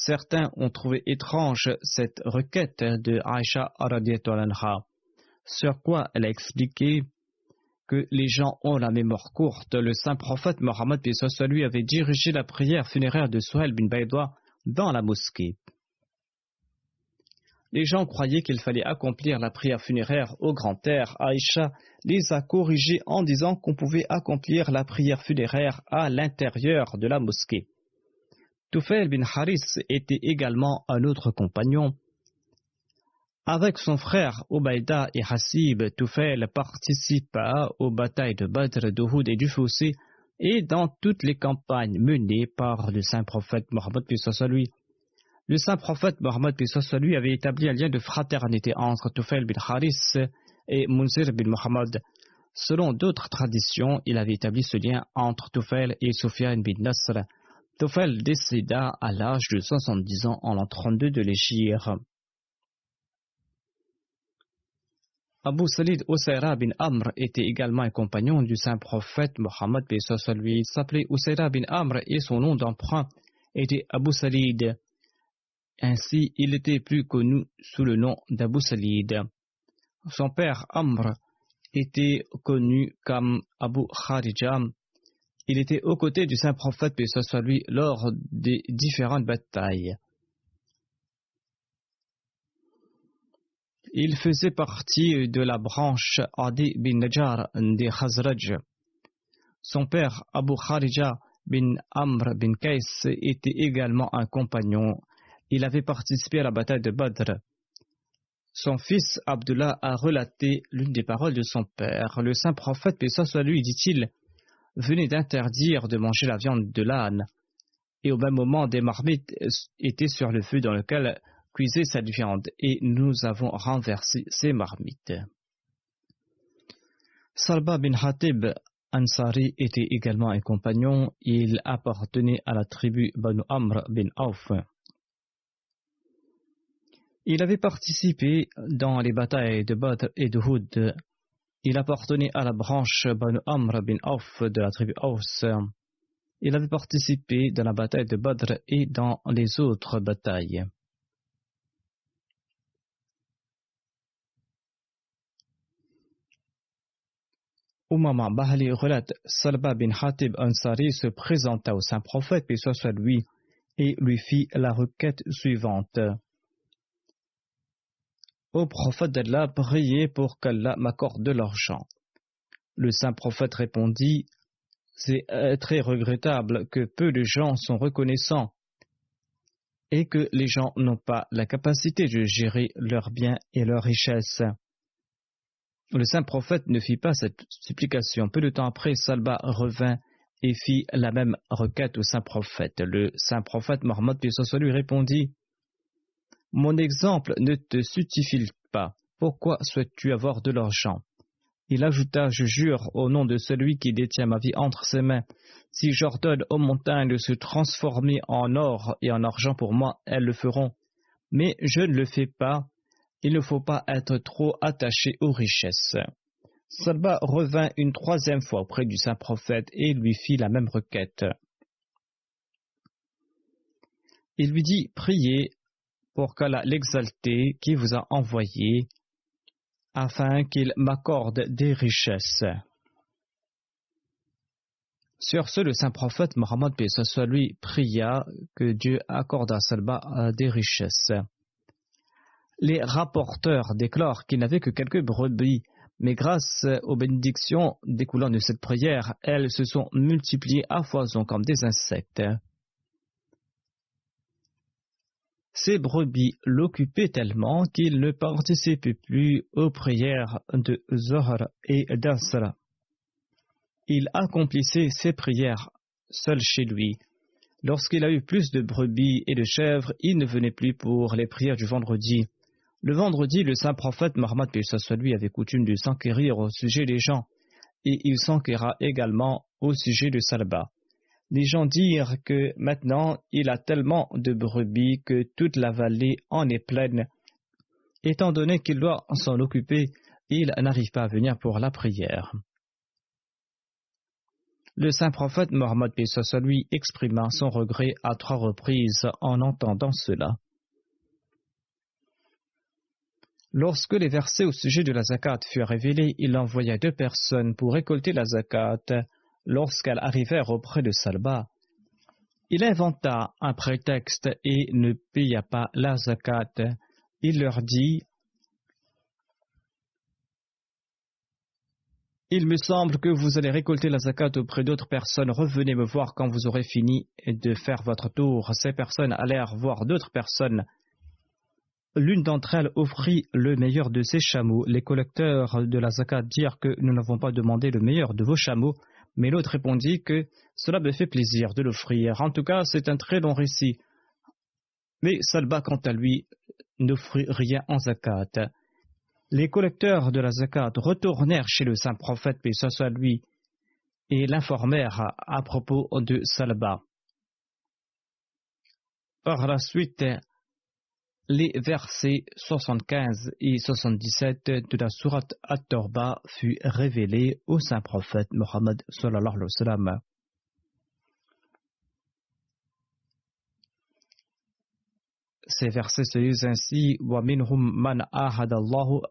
certains ont trouvé étrange cette requête de Aïcha radhiyallahu anha, sur quoi elle a expliqué que les gens ont la mémoire courte. Le saint prophète Mohammed lui avait dirigé la prière funéraire de Suhail bin Bayda dans la mosquée. Les gens croyaient qu'il fallait accomplir la prière funéraire au grand air. Aïcha les a corrigés en disant qu'on pouvait accomplir la prière funéraire à l'intérieur de la mosquée. Tufail bin Haris était également un autre compagnon. Avec son frère Ubaïda et Hasib, Tufail participa aux batailles de Badr, d'Uhud et du Fossé et dans toutes les campagnes menées par le saint prophète Mohammed lui. Le saint prophète Mohammed lui avait établi un lien de fraternité entre Tufail bin Haris et Munzir bin Muhammad. Selon d'autres traditions, il avait établi ce lien entre Tufail et Sufyan bin Nasr. Tufail décéda à l'âge de 70 ans en l'an 32 de l'Hégire. Abu Salid Usayra bin Amr était également un compagnon du saint prophète Mohammed lui. Il s'appelait Usayra bin Amr et son nom d'emprunt était Abu Salid. Ainsi, il était plus connu sous le nom d'Abu Salid. Son père Amr était connu comme Abu Kharija. Il était aux côtés du saint prophète lui lors des différentes batailles. Il faisait partie de la branche Adi bin Najjar des Khazraj. Son père Abu Kharija bin Amr bin Qais était également un compagnon. Il avait participé à la bataille de Badr. Son fils Abdullah a relaté l'une des paroles de son père. Le saint prophète, paix soit lui, dit-il, venait d'interdire de manger la viande de l'âne. Et au même moment, des marmites étaient sur le feu dans lequel cuisait cette viande, et nous avons renversé ces marmites. Salba bin Hatib Ansari était également un compagnon. Il appartenait à la tribu Banu Amr bin Auf. Il avait participé dans les batailles de Badr et de Uhud. Il appartenait à la branche Banu Amr bin Auf de la tribu Aus. Il avait participé dans la bataille de Badr et dans les autres batailles. Umama Bahali relate, Salba bin Hatib Ansari se présenta au saint prophète, paix soit lui, et lui fit la requête suivante. Ô prophète d'Allah, priez pour qu'Allah m'accorde de l'argent. Le saint prophète répondit, c'est très regrettable que peu de gens sont reconnaissants et que les gens n'ont pas la capacité de gérer leurs biens et leurs richesses. Le saint prophète ne fit pas cette supplication. Peu de temps après, Salba revint et fit la même requête au saint prophète. Le saint prophète Mohammed lui répondit, mon exemple ne te suffit pas. Pourquoi souhaites-tu avoir de l'argent? Il ajouta, je jure au nom de celui qui détient ma vie entre ses mains, si j'ordonne aux montagnes de se transformer en or et en argent pour moi, elles le feront. Mais je ne le fais pas. Il ne faut pas être trop attaché aux richesses. Salba revint une troisième fois auprès du saint prophète et lui fit la même requête. Il lui dit, priez pour qu'Allah l'exalté qui vous a envoyé, afin qu'il m'accorde des richesses. Sur ce, le saint prophète Mohammed lui pria que Dieu accorde à Salba des richesses. Les rapporteurs déclarent qu'il n'avait que quelques brebis, mais grâce aux bénédictions découlant de cette prière, elles se sont multipliées à foison comme des insectes. Ces brebis l'occupaient tellement qu'il ne participait plus aux prières de Zohr et d'Asr. Il accomplissait ses prières seul chez lui. Lorsqu'il a eu plus de brebis et de chèvres, il ne venait plus pour les prières du vendredi. Le vendredi, le saint prophète Mohammed lui avait coutume de s'enquérir au sujet des gens, et il s'enquéra également au sujet de Salba. Les gens dirent que maintenant il a tellement de brebis que toute la vallée en est pleine. Étant donné qu'il doit s'en occuper, il n'arrive pas à venir pour la prière. Le saint prophète Mohammed paix soit lui exprima son regret à 3 reprises en entendant cela. Lorsque les versets au sujet de la zakat furent révélés, il envoya 2 personnes pour récolter la zakat. Lorsqu'elles arrivèrent auprès de Salba, il inventa un prétexte et ne paya pas la zakat. Il leur dit: il me semble que vous allez récolter la zakat auprès d'autres personnes. Revenez me voir quand vous aurez fini de faire votre tour. Ces personnes allèrent voir d'autres personnes. L'une d'entre elles offrit le meilleur de ses chameaux. Les collecteurs de la zakat dirent que nous n'avons pas demandé le meilleur de vos chameaux, mais l'autre répondit que cela me fait plaisir de l'offrir. En tout cas, c'est un très long récit. Mais Salba, quant à lui, n'offrit rien en zakat. Les collecteurs de la zakat retournèrent chez le saint prophète, paix soit lui, et l'informèrent à propos de Salba. Par la suite, les versets 75 et 77 de la sourate At-Tawbah furent révélés au saint prophète Mohammed sallallahu alayhi wa sallam. Ces versets se lisent ainsi: wa minhum man ahada Allahu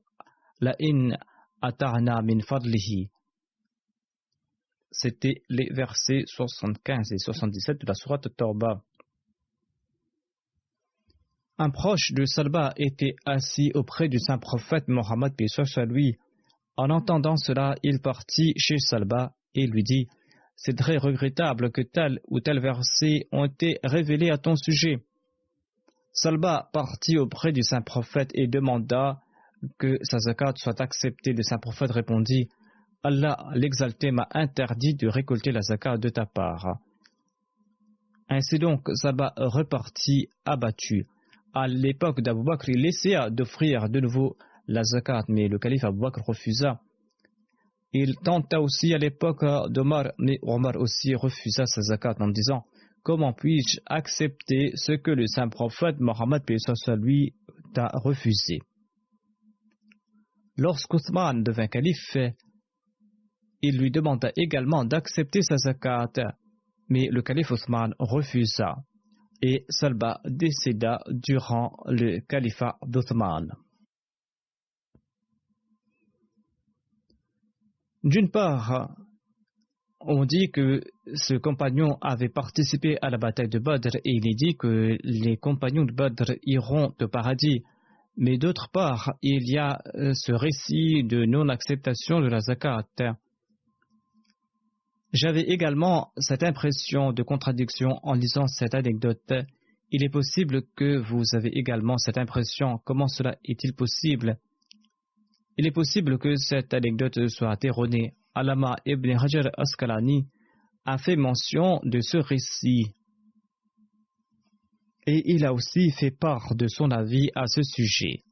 la in ata'na min fadlihi. C'était les versets 75 et 77 de la sourate At-Tawbah. Un proche de Salba était assis auprès du saint prophète Mohammed paix soit lui. En entendant cela, il partit chez Salba et lui dit: c'est très regrettable que tel ou tel verset ont été révélés à ton sujet. Salba partit auprès du saint prophète et demanda que sa zakat soit acceptée. Le saint prophète répondit: Allah l'exalté m'a interdit de récolter la zakat de ta part. Ainsi donc, Salba repartit abattu. À l'époque d'Abu Bakr, il essaya d'offrir de nouveau la zakat, mais le calife Abu Bakr refusa. Il tenta aussi à l'époque d'Omar, mais Omar aussi refusa sa zakat en disant: comment puis-je accepter ce que le saint prophète Mohammed paix soit lui t'a refusé? Lorsqu'Othman devint calife, il lui demanda également d'accepter sa zakat, mais le calife Othman refusa. Et Salba décéda durant le califat d'Othman. D'une part, on dit que ce compagnon avait participé à la bataille de Badr et il est dit que les compagnons de Badr iront au paradis. Mais d'autre part, il y a ce récit de non-acceptation de la zakat. J'avais également cette impression de contradiction en lisant cette anecdote. Il est possible que vous avez également cette impression. Comment cela est-il possible? Il est possible que cette anecdote soit erronée. Allama ibn Hajar Asqalani a fait mention de ce récit. Et il a aussi fait part de son avis à ce sujet.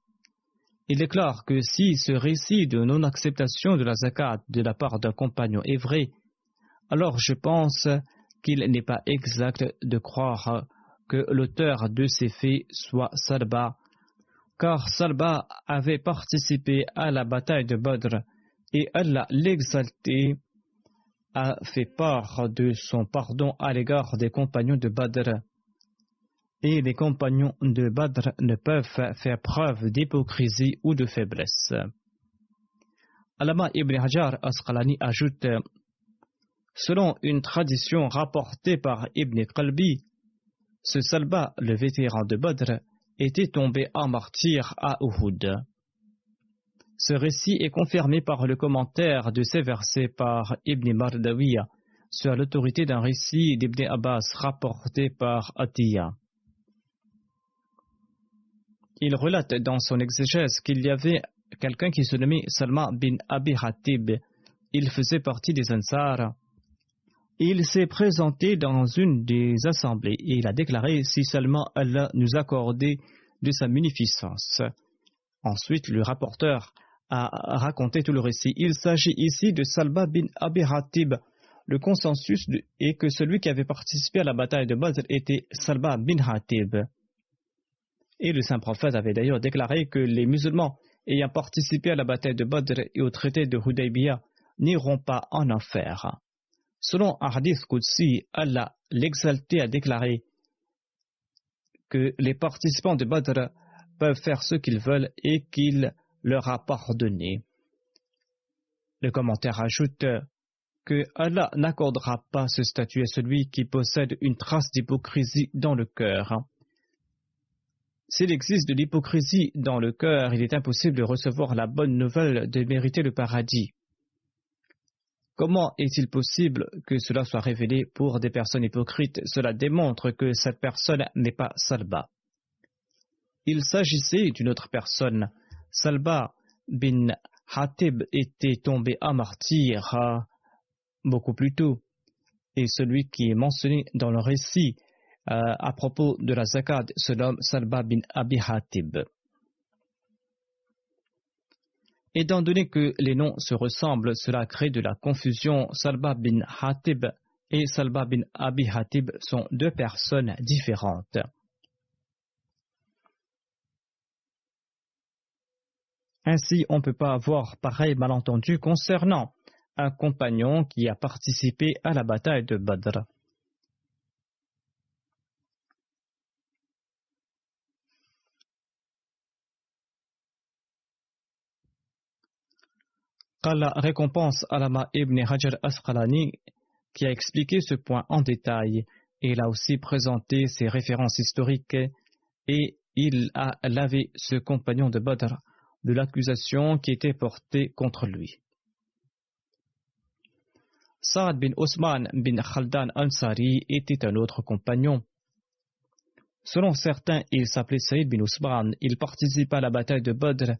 Il déclare que si ce récit de non-acceptation de la zakat de la part d'un compagnon est vrai, alors je pense qu'il n'est pas exact de croire que l'auteur de ces faits soit Salba, car Salba avait participé à la bataille de Badr et Allah l'exalté a fait part de son pardon à l'égard des compagnons de Badr. Et les compagnons de Badr ne peuvent faire preuve d'hypocrisie ou de faiblesse. Allama ibn Hajar Asqalani ajoute: selon une tradition rapportée par Ibn Qalbi, ce Salba, le vétéran de Badr, était tombé en martyr à Uhud. Ce récit est confirmé par le commentaire de ces versets par Ibn Mardawiya sur l'autorité d'un récit d'Ibn Abbas rapporté par Atiyah. Il relate dans son exégèse qu'il y avait quelqu'un qui se nommait Salma bin Abi Hatib. Il faisait partie des Ansar. Il s'est présenté dans une des assemblées et il a déclaré: si seulement Allah nous accordait de sa munificence. Ensuite, le rapporteur a raconté tout le récit. Il s'agit ici de Salba bin Abi Hatib. Le consensus est que celui qui avait participé à la bataille de Badr était Salba bin Hatib. Et le saint prophète avait d'ailleurs déclaré que les musulmans ayant participé à la bataille de Badr et au traité de Hudaybiyah n'iront pas en enfer. Selon un hadith Qudsi, Allah, l'exalté, a déclaré que les participants de Badr peuvent faire ce qu'ils veulent et qu'il leur a pardonné. Le commentaire ajoute que Allah n'accordera pas ce statut à celui qui possède une trace d'hypocrisie dans le cœur. S'il existe de l'hypocrisie dans le cœur, il est impossible de recevoir la bonne nouvelle de mériter le paradis. Comment est-il possible que cela soit révélé pour des personnes hypocrites? Cela démontre que cette personne n'est pas Salba. Il s'agissait d'une autre personne. Salba bin Hatib était tombé à martyr beaucoup plus tôt. Et celui qui est mentionné dans le récit à propos de la zakat se nomme Salba bin Abi Hatib. Étant donné que les noms se ressemblent, cela crée de la confusion. Salba bin Hatib et Salba bin Abi Hatib sont deux personnes différentes. Ainsi, on ne peut pas avoir pareil malentendu concernant un compagnon qui a participé à la bataille de Badr. La récompense Alama ibn Hajar Asqalani qui a expliqué ce point en détail. Il a aussi présenté ses références historiques et il a lavé ce compagnon de Badr de l'accusation qui était portée contre lui. Saad bin Osman bin Khaldan Ansari était un autre compagnon. Selon certains, il s'appelait Saïd bin Osman. Il participa à la bataille de Badr.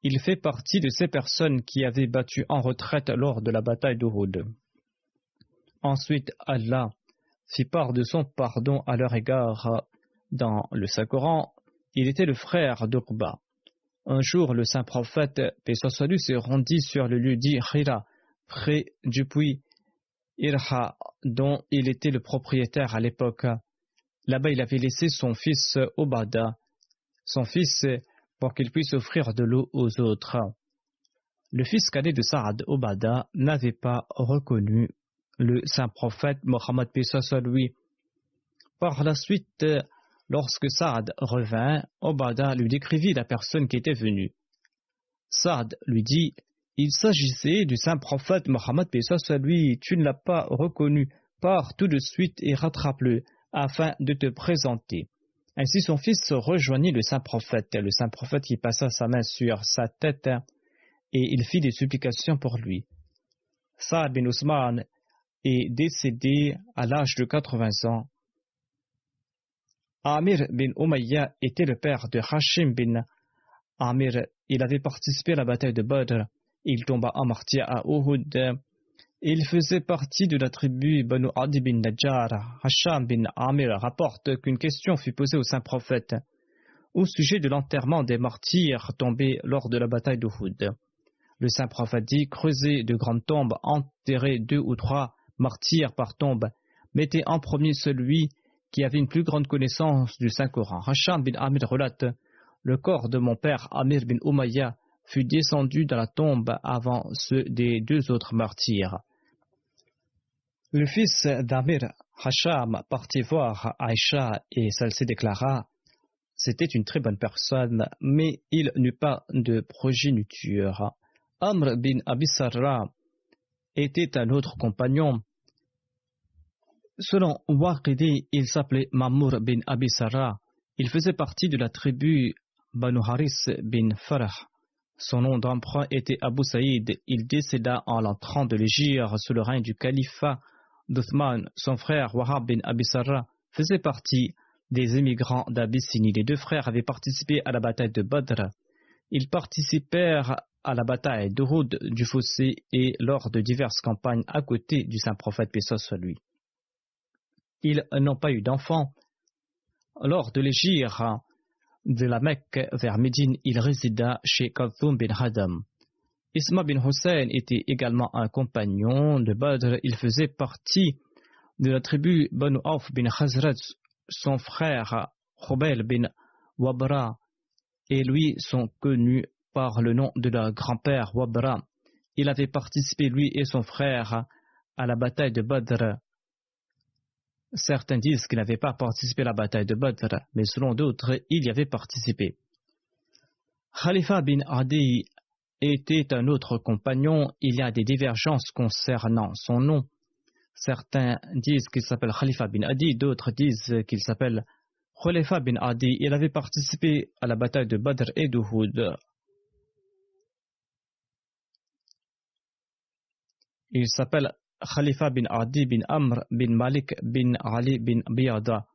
Il fait partie de ces personnes qui avaient battu en retraite lors de la bataille d'Uhud. Ensuite, Allah fit part de son pardon à leur égard. Dans le Saint-Coran, il était le frère d'Uqba. Un jour, le saint prophète, paix soit sur lui, se rendit sur le lieu dit Hira, près du puits Irha, dont il était le propriétaire à l'époque. Là-bas, il avait laissé son fils Obada, son fils, pour qu'il puisse offrir de l'eau aux autres. Le fils cadet de Saad, Obada, n'avait pas reconnu le saint prophète Mohammed paix soit sur lui. Par la suite, lorsque Saad revint, Obada lui décrivit la personne qui était venue. Saad lui dit: il s'agissait du saint prophète Mohammed paix soit sur lui. Tu ne l'as pas reconnu, pars tout de suite et rattrape-le afin de te présenter. Ainsi son fils rejoignit le saint prophète qui passa sa main sur sa tête et il fit des supplications pour lui. Saad bin Osman est décédé à l'âge de 80 ans. Amir bin Umayya était le père de Hashim bin Amir. Il avait participé à la bataille de Badr. Il tomba en martyr à Uhud. Il faisait partie de la tribu Banu Adi bin Najjar. Hasham bin Amir rapporte qu'une question fut posée au saint prophète au sujet de l'enterrement des martyrs tombés lors de la bataille d'Uhud. Le saint prophète dit: creusez de grandes tombes, enterrez 2 ou 3 martyrs par tombe, mettez en premier celui qui avait une plus grande connaissance du Saint-Coran. Hasham bin Amir relate: le corps de mon père Amir bin Umayya fut descendu dans la tombe avant ceux des 2 autres martyrs. Le fils d'Amir, Hasham, partit voir Aïcha et celle-ci déclara: c'était une très bonne personne, mais il n'eut pas de progéniture. Amr bin Abi Sarra était un autre compagnon. Selon Waqidi, il s'appelait Mamour bin Abi Sarra. Il faisait partie de la tribu Banu Haris bin Farah. Son nom d'emprunt était Abu Saïd. Il décéda en l'an 30 de l'Hégire sous le règne du califat d'Uthman. Son frère Wahab bin Abi Sarra faisait partie des émigrants d'Abyssinie. Les 2 frères avaient participé à la bataille de Badr. Ils participèrent à la bataille d'Uhud, du Fossé et lors de diverses campagnes à côté du saint prophète paix soit sur lui. Ils n'ont pas eu d'enfants. Lors de l'hégire de la Mecque vers Médine, il résida chez Kalthoum bin Hadam. Isma bin Hussein était également un compagnon de Badr. Il faisait partie de la tribu Banu Auf bin Khazraj. Son frère Khubayl bin Wabra et lui sont connus par le nom de leur grand-père Wabra. Il avait participé, lui et son frère, à la bataille de Badr. Certains disent qu'il n'avait pas participé à la bataille de Badr, mais selon d'autres, il y avait participé. Khalifa bin Adi était un autre compagnon. Il y a des divergences concernant son nom. Certains disent qu'il s'appelle Khalifa bin Adi, d'autres disent qu'il s'appelle Khalifa bin Adi. Il avait participé à la bataille de Badr et d'Uhud. Il s'appelle Khalifa bin Adi bin Amr bin Malik bin Ali bin Biyada.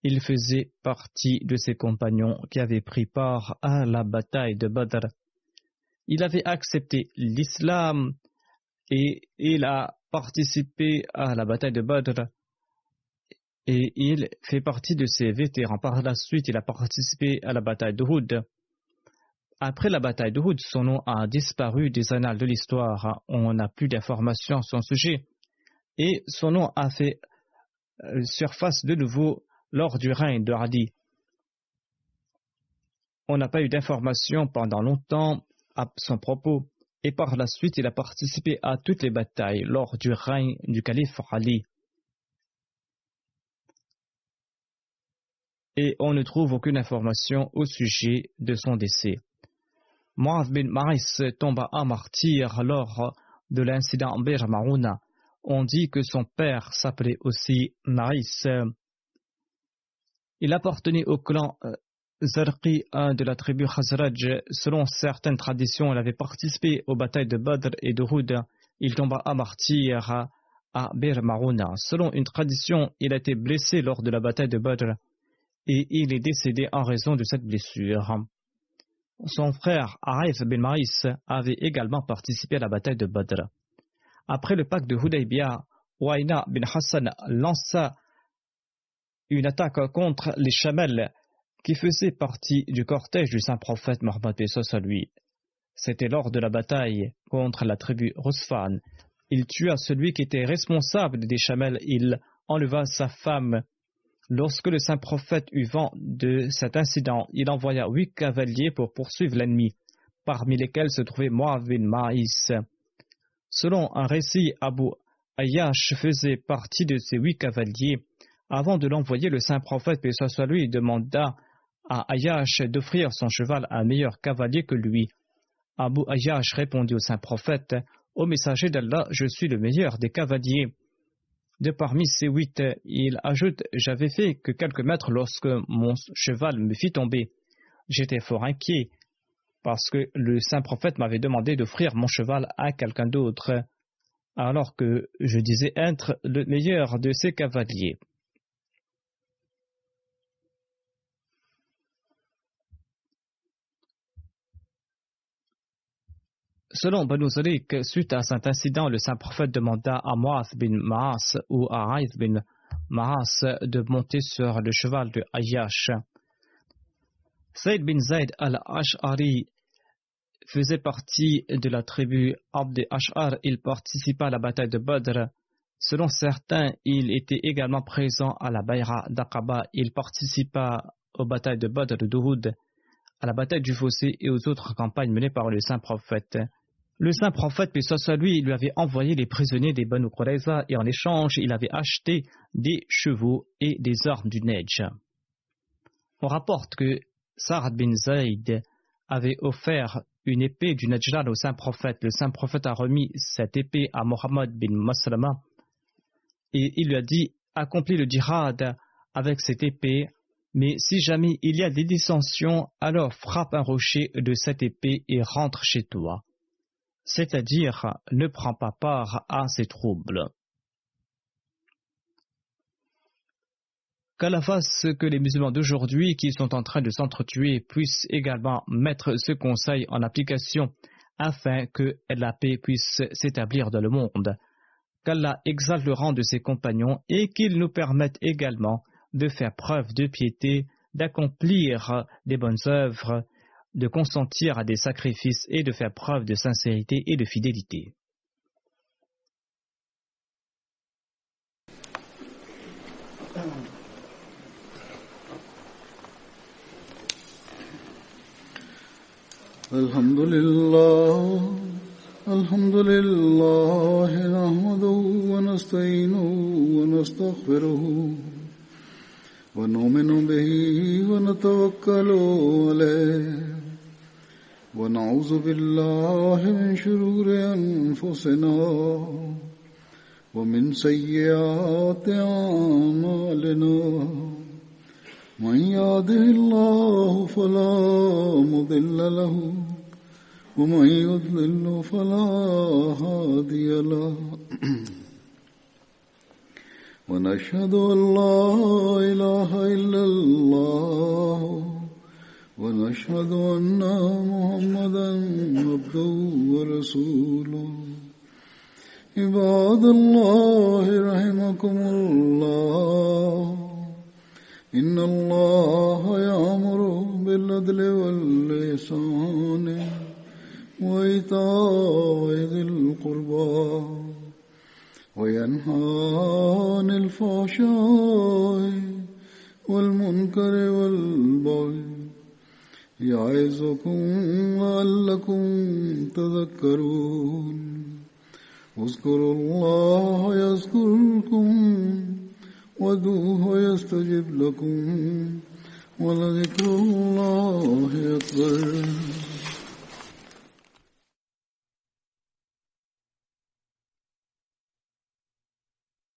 Il faisait partie de ses compagnons qui avaient pris part à la bataille de Badr. Il avait accepté l'islam et il a participé à la bataille de Badr et il fait partie de ses vétérans. Par la suite, il a participé à la bataille d'Uhud. Après la bataille d'Uhud, son nom a disparu des annales de l'histoire. On n'a plus d'informations sur son sujet. Et son nom a fait surface de nouveau lors du règne de Adi. On n'a pas eu d'informations pendant longtemps à son propos. Et par la suite, il a participé à toutes les batailles lors du règne du calife Ali. Et on ne trouve aucune information au sujet de son décès. Mu'adh bin Maris tomba à martyr lors de l'incident Bir Marouna. On dit que son père s'appelait aussi Maris. Il appartenait au clan Zarqi, un de la tribu Khazraj. Selon certaines traditions, il avait participé aux batailles de Badr et d'Uhud. Il tomba à martyr à Bir Marouna. Selon une tradition, il a été blessé lors de la bataille de Badr et il est décédé en raison de cette blessure. Son frère Arif bin Maris avait également participé à la bataille de Badr. Après le pacte de Hudaybiyah, Uayna bin Hassan lança une attaque contre les Chamels qui faisaient partie du cortège du saint prophète Mohammed Pesos à lui. C'était lors de la bataille contre la tribu Rusfan. Il tua celui qui était responsable des Chamels. Il enleva sa femme. Lorsque le saint prophète eut vent de cet incident, il envoya 8 cavaliers pour poursuivre l'ennemi, parmi lesquels se trouvait Mu'adh bin Maïs. Selon un récit, Abu Ayyash faisait partie de ces 8 cavaliers. Avant de l'envoyer, le saint prophète, paix soit lui, demanda à Ayyash d'offrir son cheval à un meilleur cavalier que lui. Abu Ayyash répondit au saint prophète: Ô messager d'Allah, je suis le meilleur des cavaliers. De parmi ces 8, il ajoute: J'avais fait que quelques mètres lorsque mon cheval me fit tomber. J'étais fort inquiet parce que le saint prophète m'avait demandé d'offrir mon cheval à quelqu'un d'autre, alors que je disais être le meilleur de ses cavaliers. Selon Banu Zalik, suite à cet incident, le saint prophète demanda à Mu'adh bin Maas ou à Arif bin Maas de monter sur le cheval de Ayyash. Saïd bin Zayd al-Ash'ari faisait partie de la tribu Abd Ash'ar. Il participa à la bataille de Badr. Selon certains, il était également présent à la Bayra d'Aqaba. Il participa aux batailles de Badr et d'Uhud, à la bataille du Fossé et aux autres campagnes menées par le saint prophète. Le saint prophète, paix soit lui, lui avait envoyé les prisonniers des Banu Qurayza et en échange, il avait acheté des chevaux et des armes du Nejdj. On rapporte que Sa'd bin Zayd avait offert une épée du Najran au saint prophète. Le saint prophète a remis cette épée à Mohammed bin Maslama et il lui a dit: accomplis le djihad avec cette épée, mais si jamais il y a des dissensions, alors frappe un rocher de cette épée et rentre chez toi. C'est-à-dire, ne prends pas part à ces troubles. Qu'Allah fasse que les musulmans d'aujourd'hui qui sont en train de s'entretuer puissent également mettre ce conseil en application afin que la paix puisse s'établir dans le monde. Qu'Allah exalte le rang de ses compagnons et qu'il nous permette également de faire preuve de piété, d'accomplir des bonnes œuvres, de consentir à des sacrifices et de faire preuve de sincérité et de fidélité. Alhamdulillah, الحمد لله نحمده ونستعينه ونستغفره ونؤمن به ونتوكل عليه ونعوذ بالله من شرور أنفسنا ومن سيئات أعمالنا من يهده الله فلا مضل له ومن يضلل فلا هادي له ونشهد أن لا إله إلا الله ونشهد أن محمدا عبده ورسوله عباد الله رحمكم الله إن الله يأمر بالعدل والإحسان وإيتاء ذي القربى وينهى عن الفحشاء والمنكر والبغي يعظكم لعلكم تذكرون اذكروا الله يذكركم وادعوه يستجب لكم ولذكر الله أكبر